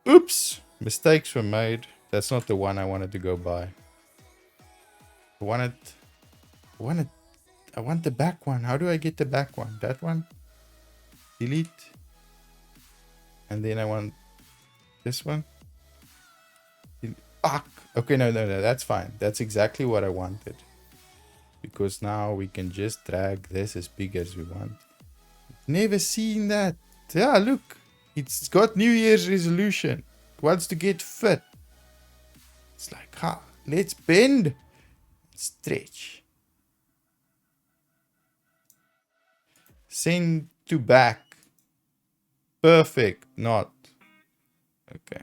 Oops! Mistakes were made. That's not the one I wanted to go by. I want the back one. How do I get the back one? That one? Delete. And then I want this one. Ah! Okay, no, that's fine. That's exactly what I wanted. Because now we can just drag this as big as we want. Never seen that. Yeah, look. It's got New Year's resolution. It wants to get fit. It's like, let's bend. Stretch. Send to back. Perfect. Not. Okay.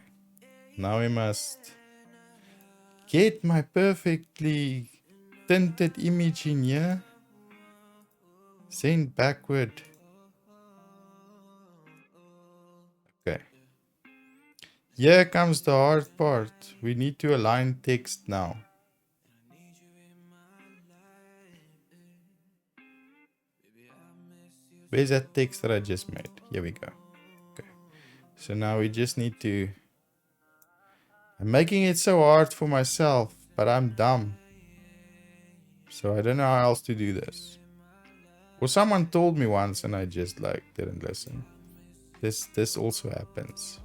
Now we must get my perfectly tinted image in here. Send backward. Okay. Here comes the hard part. We need to align text now. Where's that text that I just made? Here we go. Okay. So now we just need to... I'm making it so hard for myself, but I'm dumb. So I don't know how else to do this. Well, someone told me once and I just like didn't listen. This also happens.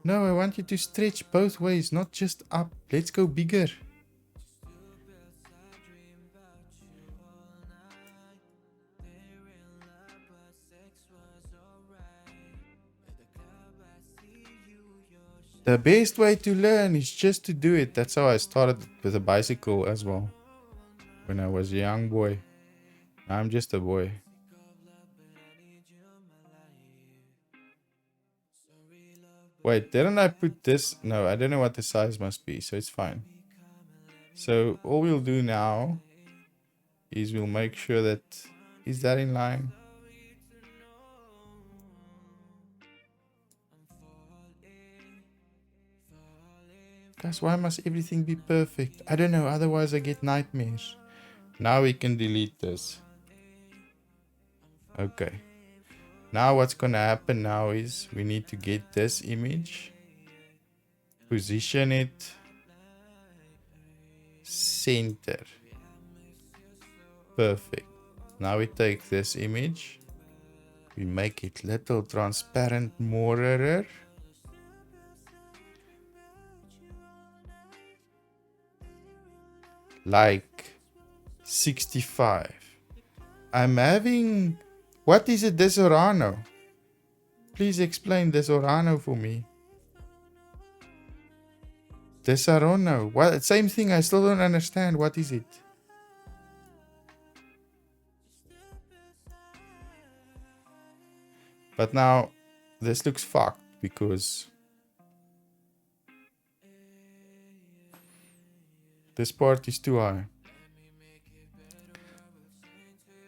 No, I want you to stretch both ways, not just up. Let's go bigger. The best way to learn is just to do it. That's how I started with a bicycle as well. When I was a young boy. I'm just a boy. Wait, didn't I put this? No, I don't know what the size must be, so it's fine. So all we'll do now is we'll make sure that... Is that in line? Guys, why must everything be perfect? I don't know, otherwise I get nightmares. Now we can delete this. Okay. Now what's gonna happen now is we need to get this image, position it, center. Perfect. Now we take this image, we make it little transparent mirror. Like 65. I'm having... What is a Desorano? Please explain Desorano for me. Desorano. What? Same thing. I still don't understand. What is it? But now this looks fucked because this part is too high.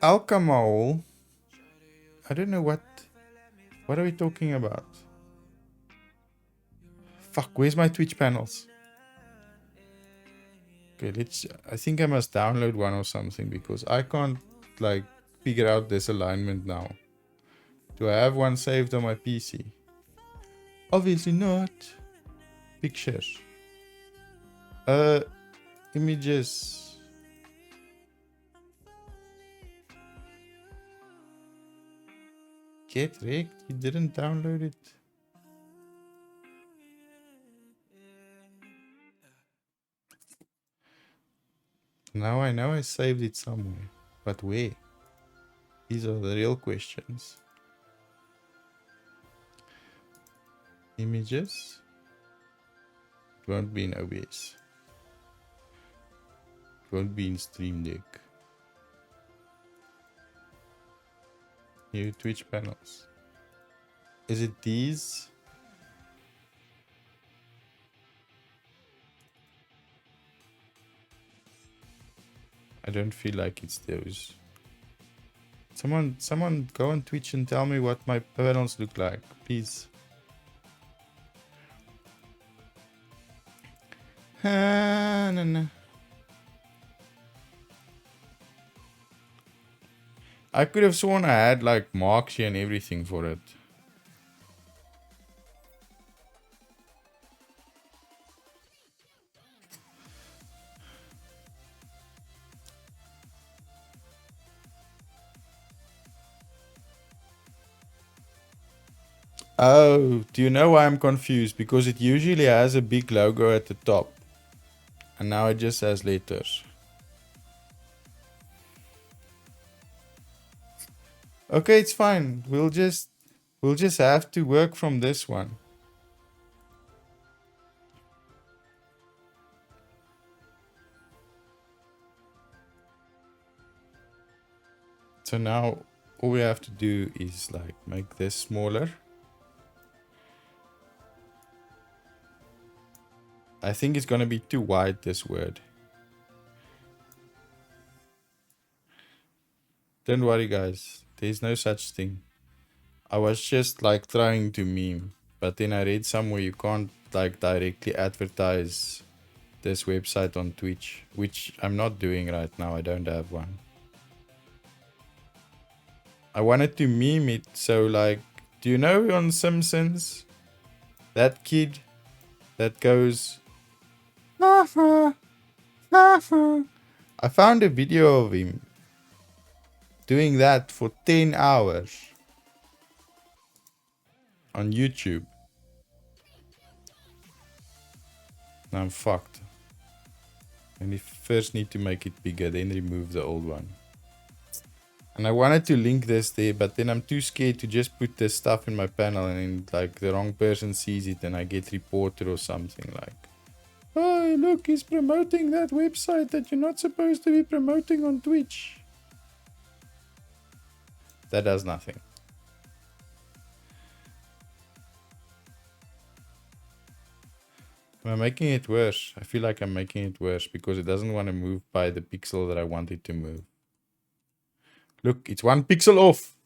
Alchemol. I don't know what are we talking about? Fuck, where's my Twitch panels? Okay, I think I must download one or something because I can't like figure out this alignment now. Do I have one saved on my PC? Obviously not. Pictures. Images. Get wrecked, you didn't download it. Now I know I saved it somewhere, but where? These are the real questions. Images. It won't be in OBS. It won't be in Stream Deck. New Twitch panels. Is it these? I don't feel like it's those. Someone go on Twitch and tell me what my panels look like, please. No. I could have sworn I had like marks here and everything for it. Oh, do you know why I'm confused? Because it usually has a big logo at the top. And now it just has letters. Okay, it's fine. We'll just have to work from this one. So now all we have to do is like make this smaller. I think it's gonna be too wide, this word. Don't worry guys, there's no such thing. I was just like trying to meme, but then I read somewhere you can't like directly advertise this website on Twitch, which I'm not doing right now. I don't have one. I wanted to meme it, so like, do you know on Simpsons that kid that goes I found a video of him doing that for 10 hours on YouTube. Now I'm fucked. And we first need to make it bigger, then remove the old one. And I wanted to link this there, but then I'm too scared to just put this stuff in my panel and then like the wrong person sees it and I get reported or something like, oh look, he's promoting that website that you're not supposed to be promoting on Twitch. That does nothing. Am I making it worse? I feel like I'm making it worse because it doesn't want to move by the pixel that I want it to move. Look, it's 1 pixel off.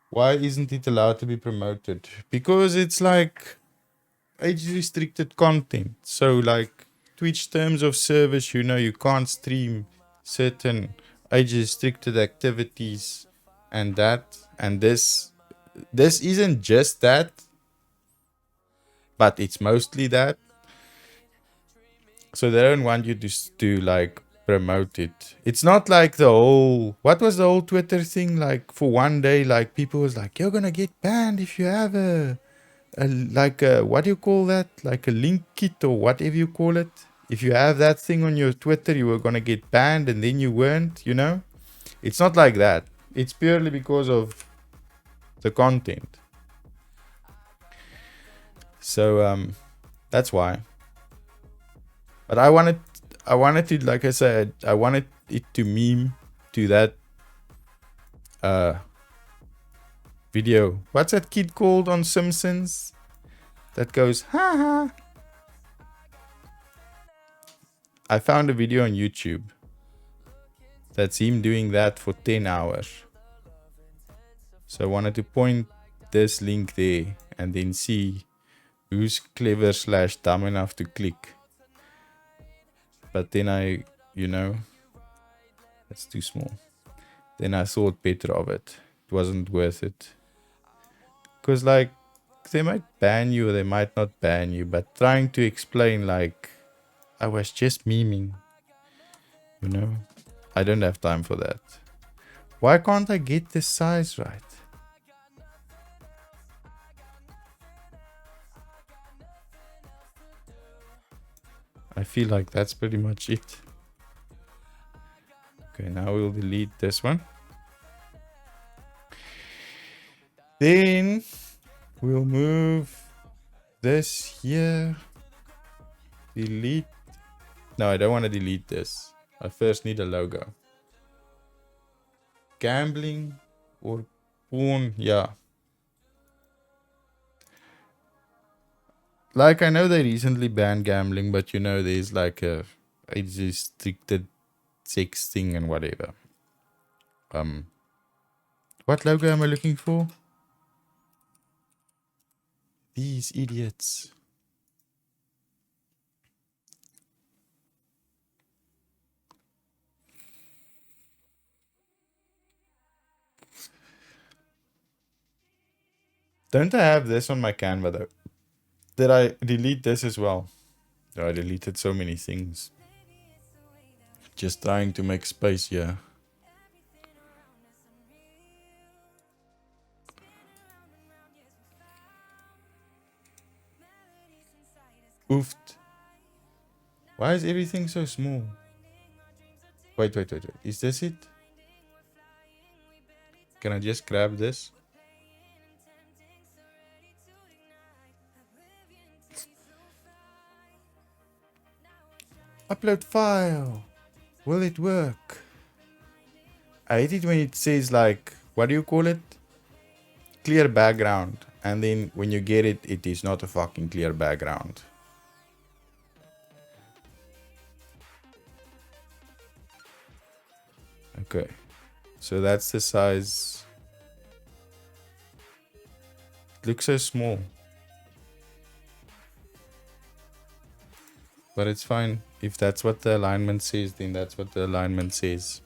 Why isn't it allowed to be promoted? Because it's like age restricted content. So like Twitch terms of service, you know, you can't stream certain age restricted activities and that. And this isn't just that, but it's mostly that. So they don't want you to like promote it. It's not like the whole, what was the whole Twitter thing? Like for one day, like people was like, you're gonna get banned if you have like a, what do you call that? Like a link kit or whatever you call it. If you have that thing on your Twitter, you were gonna get banned and then you weren't, you know? It's not like that. It's purely because of the content. So that's why. But I wanted to, like I said, I wanted it to meme to that video. What's that kid called on Simpsons? That goes, ha ha. I found a video on YouTube. That's him doing that for 10 hours. So I wanted to point this link there and then see who's clever / dumb enough to click. But then I, you know, that's too small. Then I thought better of it. It wasn't worth it. Because like, they might ban you or they might not ban you. But trying to explain like, I was just memeing. You know, I don't have time for that. Why can't I get the size right? I feel like that's pretty much it. Okay, now we'll delete this one. Then we'll move this here. Delete. No, I don't want to delete this. I first need a logo. Gambling or porn, yeah. Like, I know they recently banned gambling, but you know, there's like a restricted sex thing and whatever. What logo am I looking for? These idiots. Don't I have this on my Canva though? Did I delete this as well? Oh, I deleted so many things. Just trying to make space here. Oofed. Why is everything so small? Wait. Is this it? Can I just grab this? Upload file. Will it work? I hate it when it says like, what do you call it? Clear background. And then when you get it, it is not a fucking clear background. Okay. So that's the size. It looks so small. But it's fine. If that's what the alignment says, then that's what the alignment says.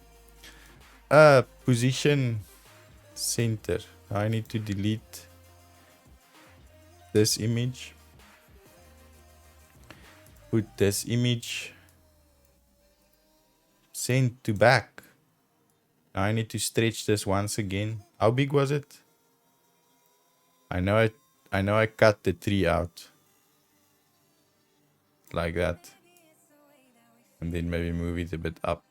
Position center. I need to delete this image. Put this image. Send to back. Now I need to stretch this once again. How big was it? I know I cut the tree out. Like that. And then maybe move it a bit up.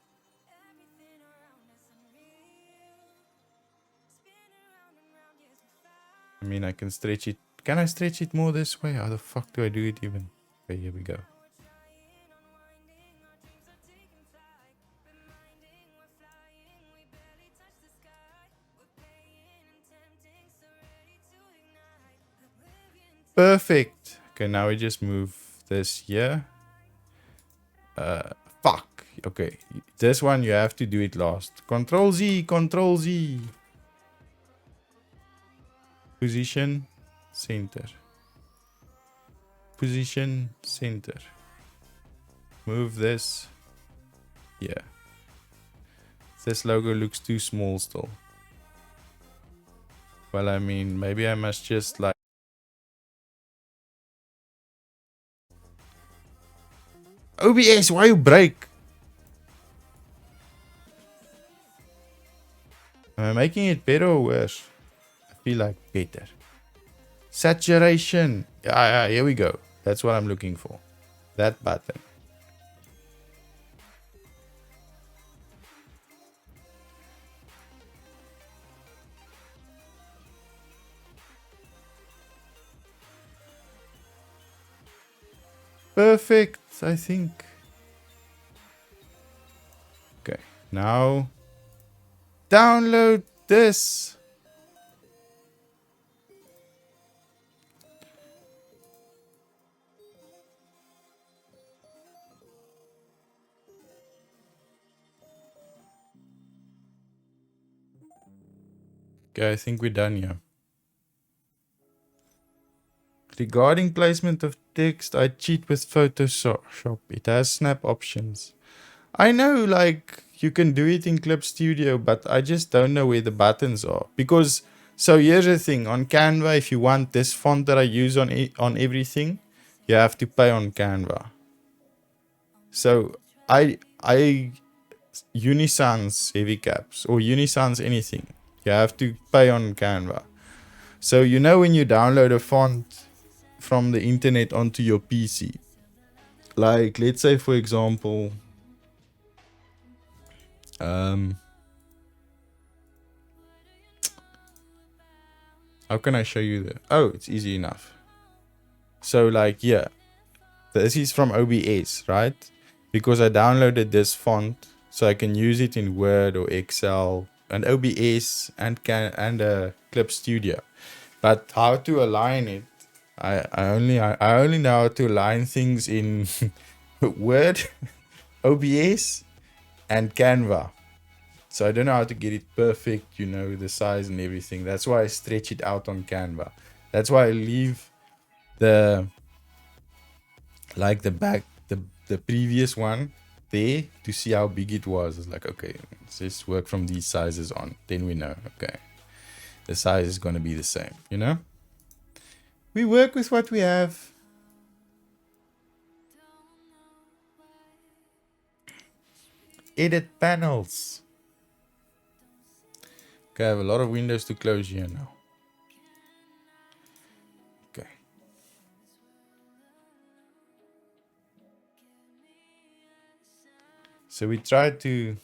I mean, I can stretch it. Can I stretch it more this way? How the fuck do I do it even? Okay, here we go. Perfect. Okay, now we just move this here. Fuck. Okay, this one you have to do it last. Control Z, Control Z. Position, center. Position, center. Move this. Yeah. This logo looks too small still. Well, I mean, maybe I must just like... OBS, why you break? Am I making it better or worse? I feel like better. Saturation. Yeah, here we go. That's what I'm looking for. That button. Perfect, I think. Okay, now download this. Okay, I think we're done here. Regarding placement of text, I cheat with Photoshop. It has snap options. I know, like, you can do it in Clip Studio, but I just don't know where the buttons are. Because, so here's the thing. On Canva, if you want this font that I use on everything, you have to pay on Canva. So, I Unisans heavy caps or Unisans anything, you have to pay on Canva. So, you know, when you download a font from the internet onto your PC, like let's say for example, how can I show you that? Oh, it's easy enough. So like, yeah, this is from OBS, right? Because I downloaded this font so I can use it in Word or Excel and OBS and Clip Studio. But how to align it, I only know how to align things in Word, OBS, and Canva. So I don't know how to get it perfect, you know, the size and everything. That's why I stretch it out on Canva. That's why I leave the previous one there to see how big it was. It's like, okay, let's just work from these sizes on. Then we know, okay, the size is going to be the same, you know? We work with what we have. Edit panels. Okay, I have a lot of windows to close here now. Okay. So we try to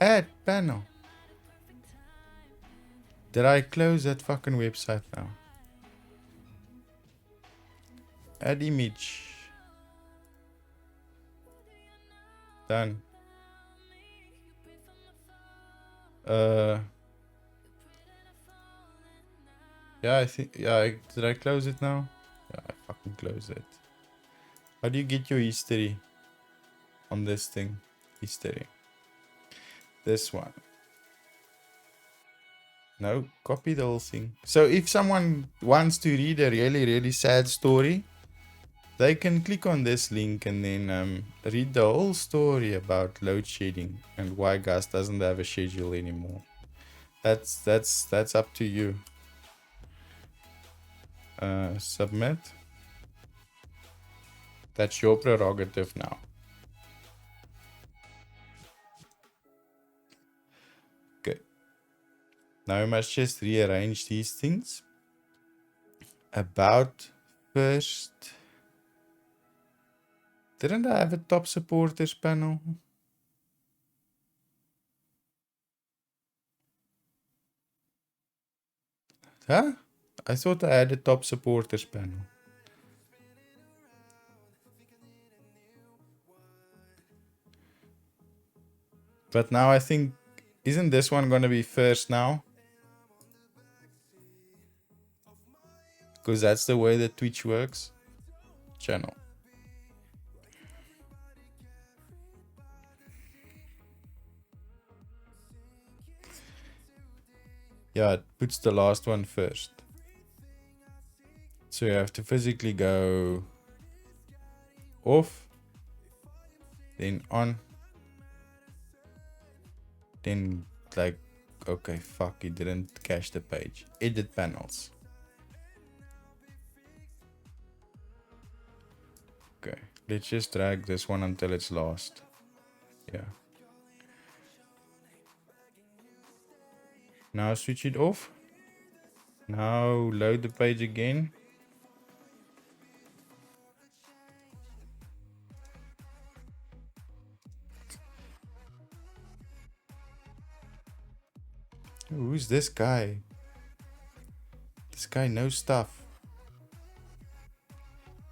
add panel. Did I close that fucking website now? Add image. Done. Yeah, I think, did I close it now? Yeah, I fucking closed it. How do you get your history on this thing? History. This one. No, copy the whole thing. So if someone wants to read a really, really sad story, they can click on this link and then read the whole story about load shedding and why gas doesn't have a schedule anymore. That's up to you. Submit. That's your prerogative now. Okay. Now we must just rearrange these things. About first. Didn't I have a top supporters panel? Huh? I thought I had a top supporters panel. But now I think, isn't this one going to be first now? Because that's the way that Twitch works. Channel. Yeah, it puts the last one first. So you have to physically go off, then on, then like, okay, fuck, it didn't cache the page. Edit panels. Okay, let's just drag this one until it's last. Yeah. Now switch it off. Now load the page again. Who's this guy? This guy knows stuff.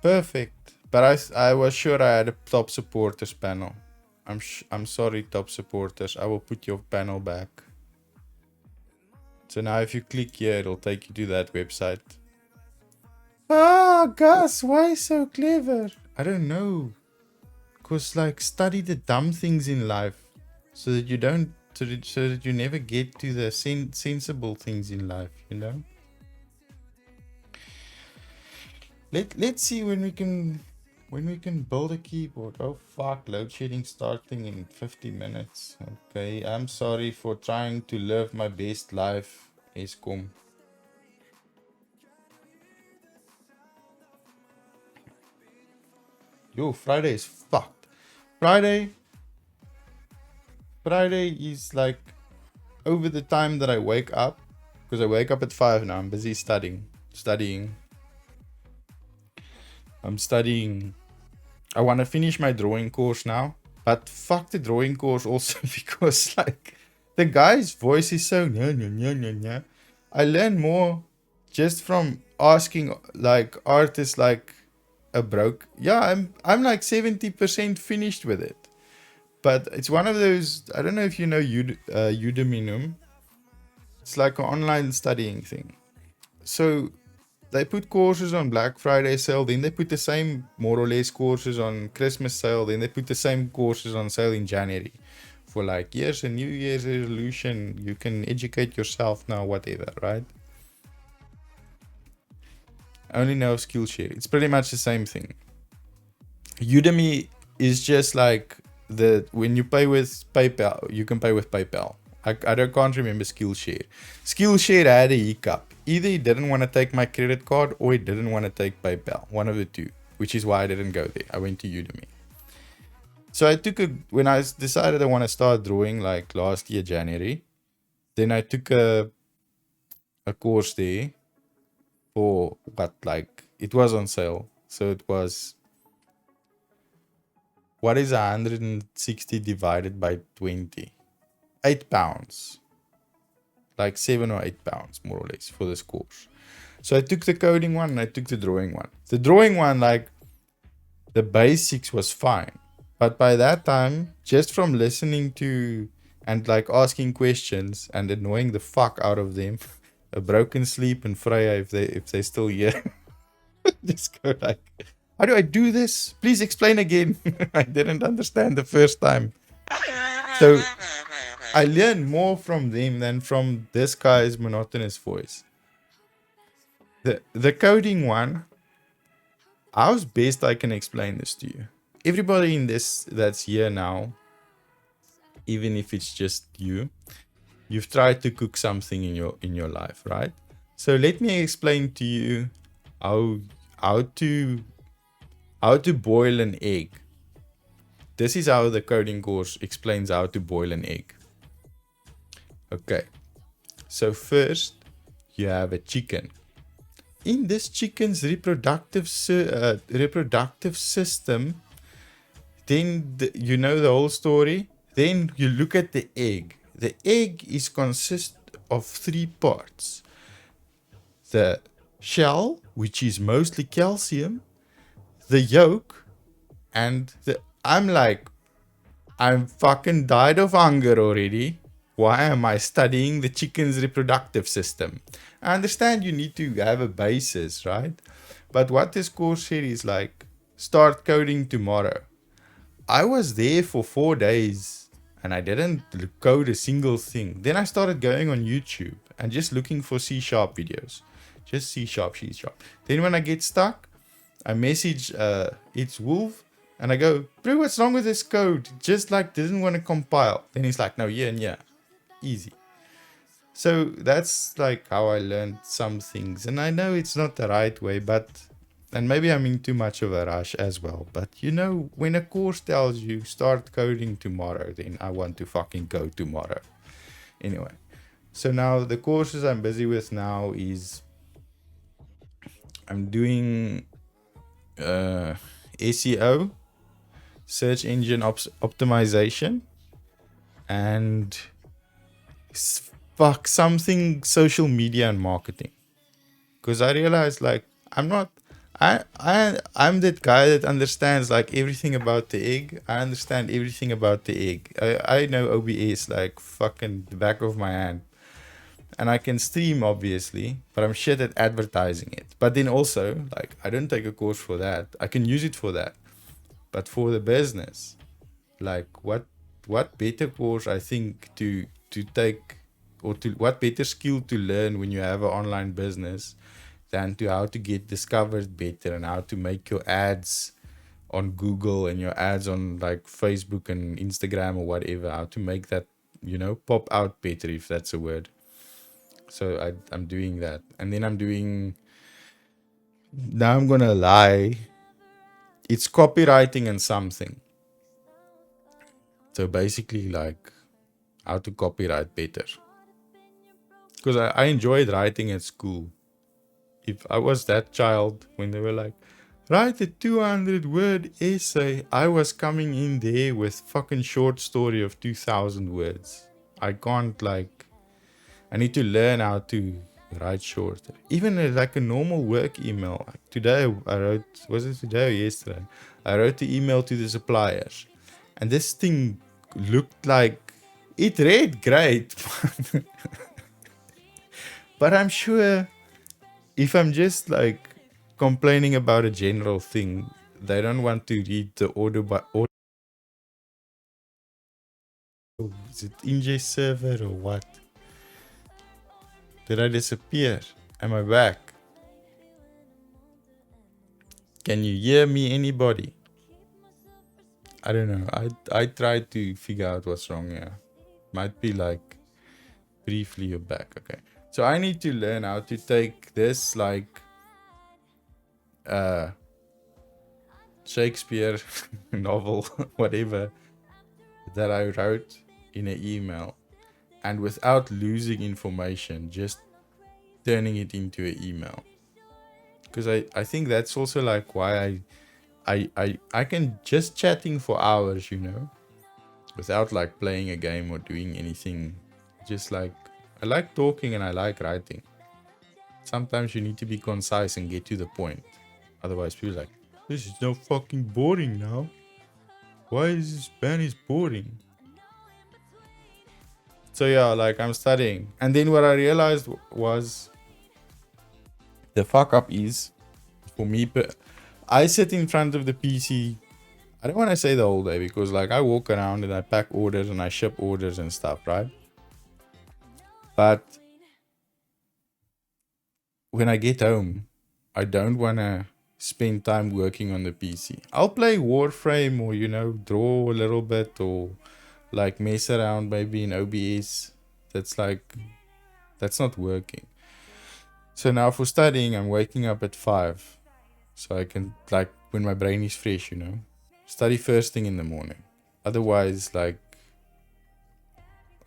Perfect. But I was sure I had a top supporters panel. I'm sorry, top supporters. I will put your panel back. So now if you click here, it'll take you to that website. Ah, Gus, why so clever? I don't know. Because like study the dumb things in life so that you don't, so that you never get to the sensible things in life, you know? Let's see when we can build a keyboard. Oh fuck, load shedding starting in 50 minutes. Okay, I'm sorry for trying to live my best life, Eskom. Yo, Friday is fucked. Friday is like over the time that I wake up, because I wake up at 5 now. I'm busy studying. I'm studying. I want to finish my drawing course now, but fuck the drawing course also because like the guy's voice is so nya. I learn more just from asking like artists like a broke. Yeah, I'm like 70% finished with it. But it's one of those, I don't know if you know Udemy. It's like an online studying thing. So they put courses on Black Friday sale, then they put the same more or less courses on Christmas sale, then they put the same courses on sale in January. For like, here's a New Year's resolution, you can educate yourself now, whatever, right? Only know Skillshare. It's pretty much the same thing. Udemy is just like when you pay with PayPal, you can pay with PayPal. can't remember Skillshare. Skillshare had a hiccup. Either he didn't want to take my credit card or he didn't want to take PayPal. One of the two, which is why I didn't go there. I went to Udemy. So when I decided I want to start drawing like last year, January, then I took a course there for it was on sale. So it was, what is 160 divided by 20? £8. Like £7 or £8 more or less for this course. So I took the coding one and I took the drawing one. The drawing one, like the basics was fine. But by that time, just from listening to and like asking questions and annoying the fuck out of them, a broken sleep and Freya if they still here, just go like, how do I do this? Please explain again. I didn't understand the first time. So I learned more from them than from this guy's monotonous voice. The coding one, how's best I can explain this to you? Everybody in this that's here now, even if it's just you've tried to cook something in your life, right? So let me explain to you how to boil an egg. This is how the coding course explains how to boil an egg. Okay, so first you have a chicken. In this chicken's reproductive system, then you know the whole story. Then you look at the egg. The egg consists of 3 parts. The shell, which is mostly calcium, the yolk, and I'm fucking died of hunger already. Why am I studying the chicken's reproductive system? I understand you need to have a basis, right? But what this course said is like, start coding tomorrow. I was there for 4 days and I didn't code a single thing. Then I started going on YouTube and just looking for C# videos. Just C#, C#. Then when I get stuck, I message It's Wolf and I go, bro, what's wrong with this code? Just like didn't want to compile. Then he's like, no, yeah and yeah. Easy. So that's like how I learned some things. And I know it's not the right way, and maybe I'm in too much of a rush as well. But you know, when a course tells you start coding tomorrow, then I want to fucking go tomorrow. Anyway, so now the courses I'm busy with now is I'm doing SEO, search engine optimization, and something social media and marketing. Because I realized like I'm that guy that understands like everything about the egg. I understand everything about the egg. I know OBS like fucking the back of my hand. And I can stream obviously, but I'm shit at advertising it. But then also, like, I don't take a course for that. I can use it for that. But for the business, like what better course I think to take, or to what better skill to learn when you have an online business than to how to get discovered better and how to make your ads on Google and your ads on like Facebook and Instagram or whatever, how to make that, you know, pop out better, if that's a word. So I'm doing that. And then now I'm gonna lie, it's copywriting and something. So basically like how to copyright better. Because I enjoyed writing at school. If I was that child when they were like, write a 200-word essay, I was coming in there with fucking short story of 2,000 words. I need to learn how to write shorter. Even like a normal work email. Like today I wrote, was it today or yesterday? I wrote the email to the suppliers. And this thing looked like, it read great. But I'm sure if I'm just like complaining about a general thing, they don't want to read the order by order. Is it NJ server or what? Did I disappear? Am I back? Can you hear me, anybody? I don't know. I tried to figure out what's wrong here. Might be like Briefly, you're back. Okay. So I need to learn how to take this like Shakespeare novel, whatever, that I wrote in an email, and without losing information, just turning it into an email. Because I think that's also like why I can just chatting for hours, you know, without like playing a game or doing anything. Just like I like talking and I like writing. Sometimes you need to be concise and get to the point. Otherwise, people are like, this is so fucking boring now. Why is Spanish boring? So yeah, like I'm studying. And then what I realized was the fuck up is for me, I sit in front of the PC. I don't want to say the whole day because like I walk around and I pack orders and I ship orders and stuff, right? But when I get home, I don't want to spend time working on the PC. I'll play Warframe or, you know, draw a little bit or like mess around maybe in OBS. That's not working. So now for studying, I'm waking up at 5. So I can, like, when my brain is fresh, you know, study first thing in the morning. Otherwise, like,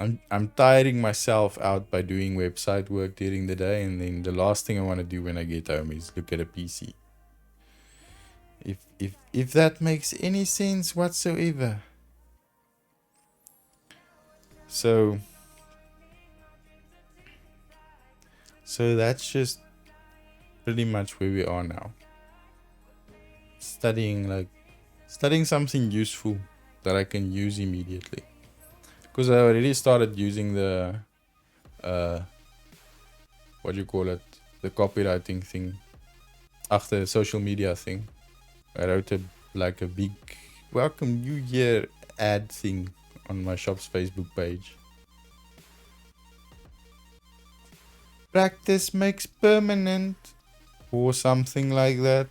I'm tiring myself out by doing website work during the day, and then the last thing I want to do when I get home is look at a PC. If that makes any sense whatsoever. So that's just pretty much where we are now. Studying something useful that I can use immediately. Because I already started using the what do you call it? The copywriting thing. After the social media thing. I wrote a big welcome new year ad thing on my shop's Facebook page. Practice makes permanent or something like that.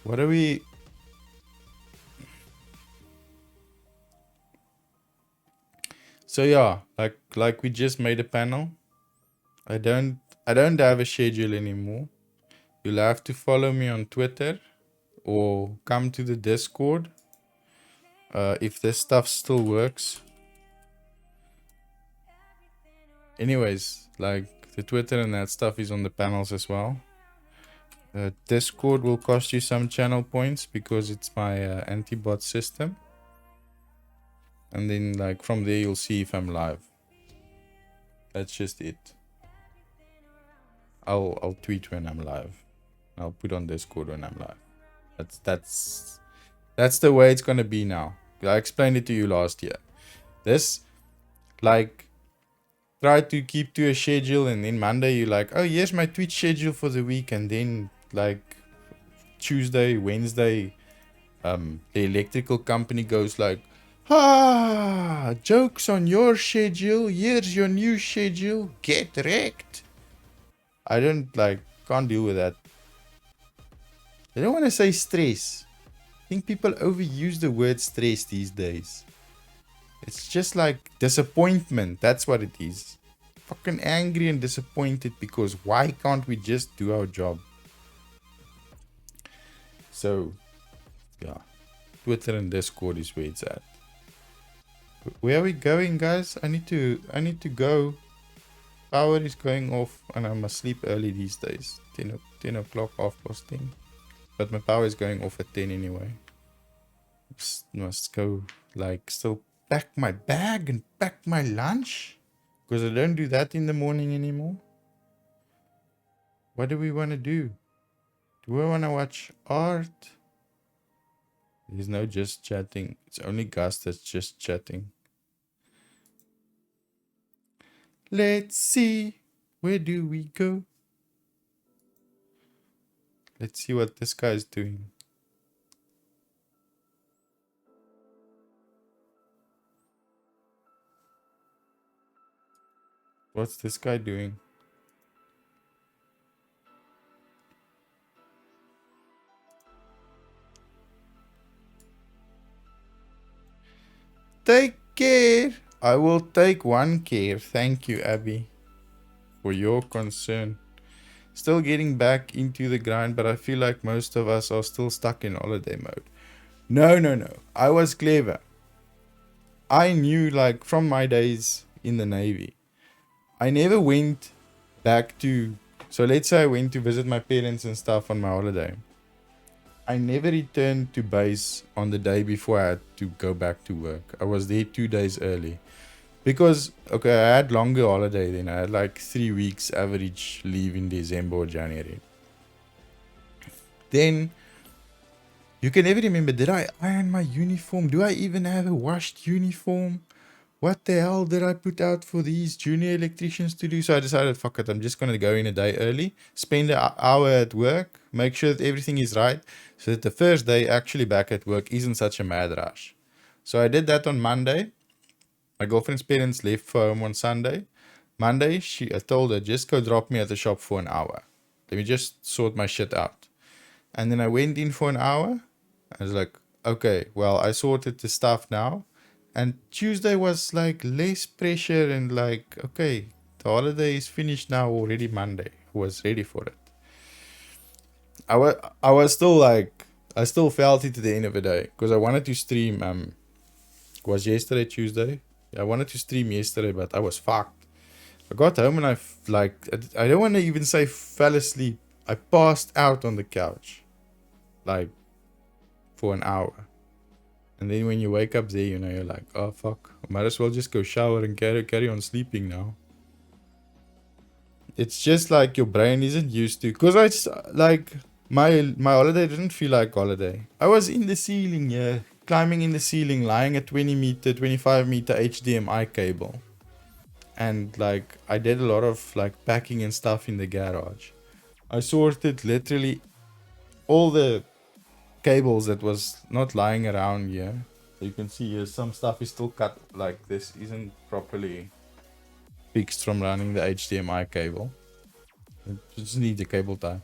What are we? So yeah, like we just made a panel. I don't have a schedule anymore. You'll have to follow me on Twitter or come to the Discord if this stuff still works. Anyways, like the Twitter and that stuff is on the panels as well. Discord will cost you some channel points because it's my anti-bot system. And then like from there you'll see if I'm live. That's just it. I'll tweet when I'm live. I'll put on Discord when I'm live. That's the way it's gonna be now. I explained it to you last year. This, like, try to keep to a schedule, and then Monday you're like, oh, here's my Twitch schedule for the week, and then like Tuesday, Wednesday, the electrical company goes like, jokes on your schedule. Here's your new schedule. Get wrecked. I can't deal with that. I don't want to say stress. I think people overuse the word stress these days. It's just like disappointment. That's what it is. Fucking angry and disappointed because why can't we just do our job? So, yeah. Twitter and Discord is where it's at. Where are we going, guys? I need to go. Power is going off and I must sleep early these days. 10 o'clock, 10:30. But my power is going off at 10 anyway. Must go, like, still pack my bag and pack my lunch. Because I don't do that in the morning anymore. What do we want to do? Do I want to watch art? There's no just chatting. It's only Gus that's just chatting. Let's see. Where do we go? Let's see what this guy's doing. What's this guy doing? take care. I will take one care. Thank you, Abby, for your concern. Still getting back into the grind, but I feel like most of us are still stuck in holiday mode. No. I was clever. I knew, like, from my days in the Navy, I never went back to... So let's say I went to visit my parents and stuff on my holiday. I never returned to base on the day before I had to go back to work. I was there 2 days early. Because, okay, I had longer holiday then. I had like 3 weeks average leave in December or January. Then, you can never remember, did I iron my uniform? Do I even have a washed uniform? What the hell did I put out for these junior electricians to do? So I decided, fuck it, I'm just going to go in a day early, spend an hour at work, make sure that everything is right, so that the first day actually back at work isn't such a mad rush. So I did that on Monday. My girlfriend's parents left for home on Sunday. Monday, I told her, just go drop me at the shop for an hour. Let me just sort my shit out. And then I went in for an hour. I was like, okay, well, I sorted the stuff now. And Tuesday was like less pressure and like, okay, the holiday is finished now already Monday. I was ready for it. I was still like, I still felt it at the end of the day because I wanted to stream. It was yesterday, Tuesday. I wanted to stream yesterday, but I was fucked. I got home and I don't want to even say fell asleep. I passed out on the couch, like, for an hour. And then when you wake up there, you know, you're like, oh fuck, I might as well just go shower and carry on sleeping now. It's just like your brain isn't used to, because I just, like, my holiday didn't feel like holiday. I was in the ceiling, yeah, climbing in the ceiling, lying at 20 meter, 25 meter HDMI cable. And like, I did a lot of like packing and stuff in the garage. I sorted literally all the cables that was not lying around here. So you can see here some stuff is still cut, like this isn't properly fixed from running the HDMI cable. You just need the cable tie.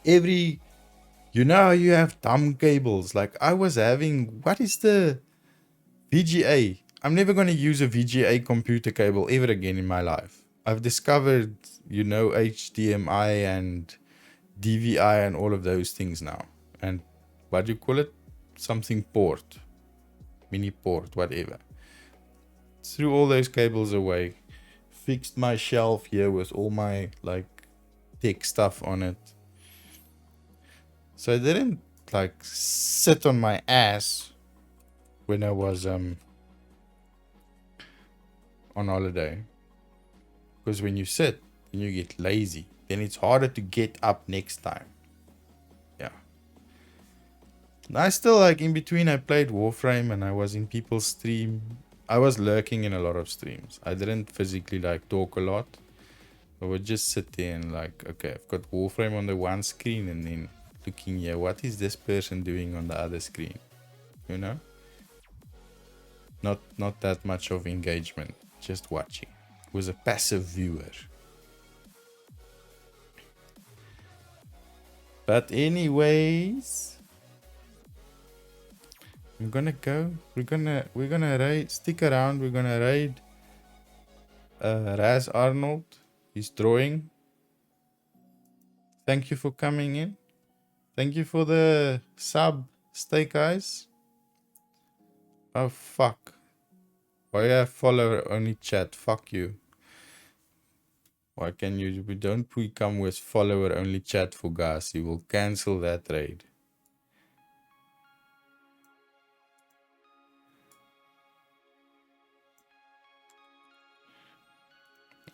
You know how you have dumb cables, like I was having, what is the VGA? I'm never going to use a VGA computer cable ever again in my life. I've discovered, you know, HDMI and DVI and all of those things now. And what do you call it? Something port. Mini port, whatever. Threw all those cables away. Fixed my shelf here with all my like tech stuff on it. So I didn't like sit on my ass when I was on holiday. Because when you sit and you get lazy, then it's harder to get up next time. Yeah. I still, like, in between I played Warframe and I was in people's stream. I was lurking in a lot of streams. I didn't physically like talk a lot. I would just sit there and like, okay, I've got Warframe on the one screen and then looking here, what is this person doing on the other screen? You know? Not that much of engagement, just watching. Was a passive viewer. But anyways, I'm gonna go. We're gonna raid. Stick around. We're gonna raid Raz Arnold. He's drawing. Thank you for coming in. Thank you for the sub, Steak Eyes. Oh fuck. Why I follow only chat? Fuck you. Why can you? Don't we come with follower only chat for gas? You will cancel that raid.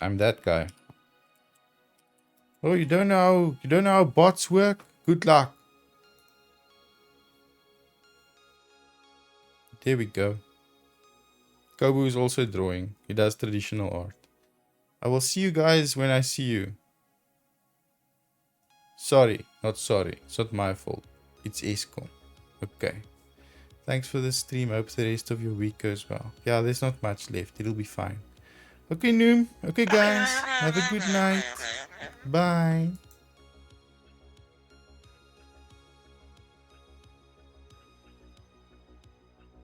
I'm that guy. Oh, you don't know how bots work? Good luck. There we go. Kobu is also drawing. He does traditional art. I will see you guys when I see you. Sorry, not sorry. It's not my fault. It's Eskom. Okay. Thanks for the stream. Hope the rest of your week goes well. Yeah, there's not much left. It'll be fine. Okay, Noom. Okay, guys. Have a good night. Bye.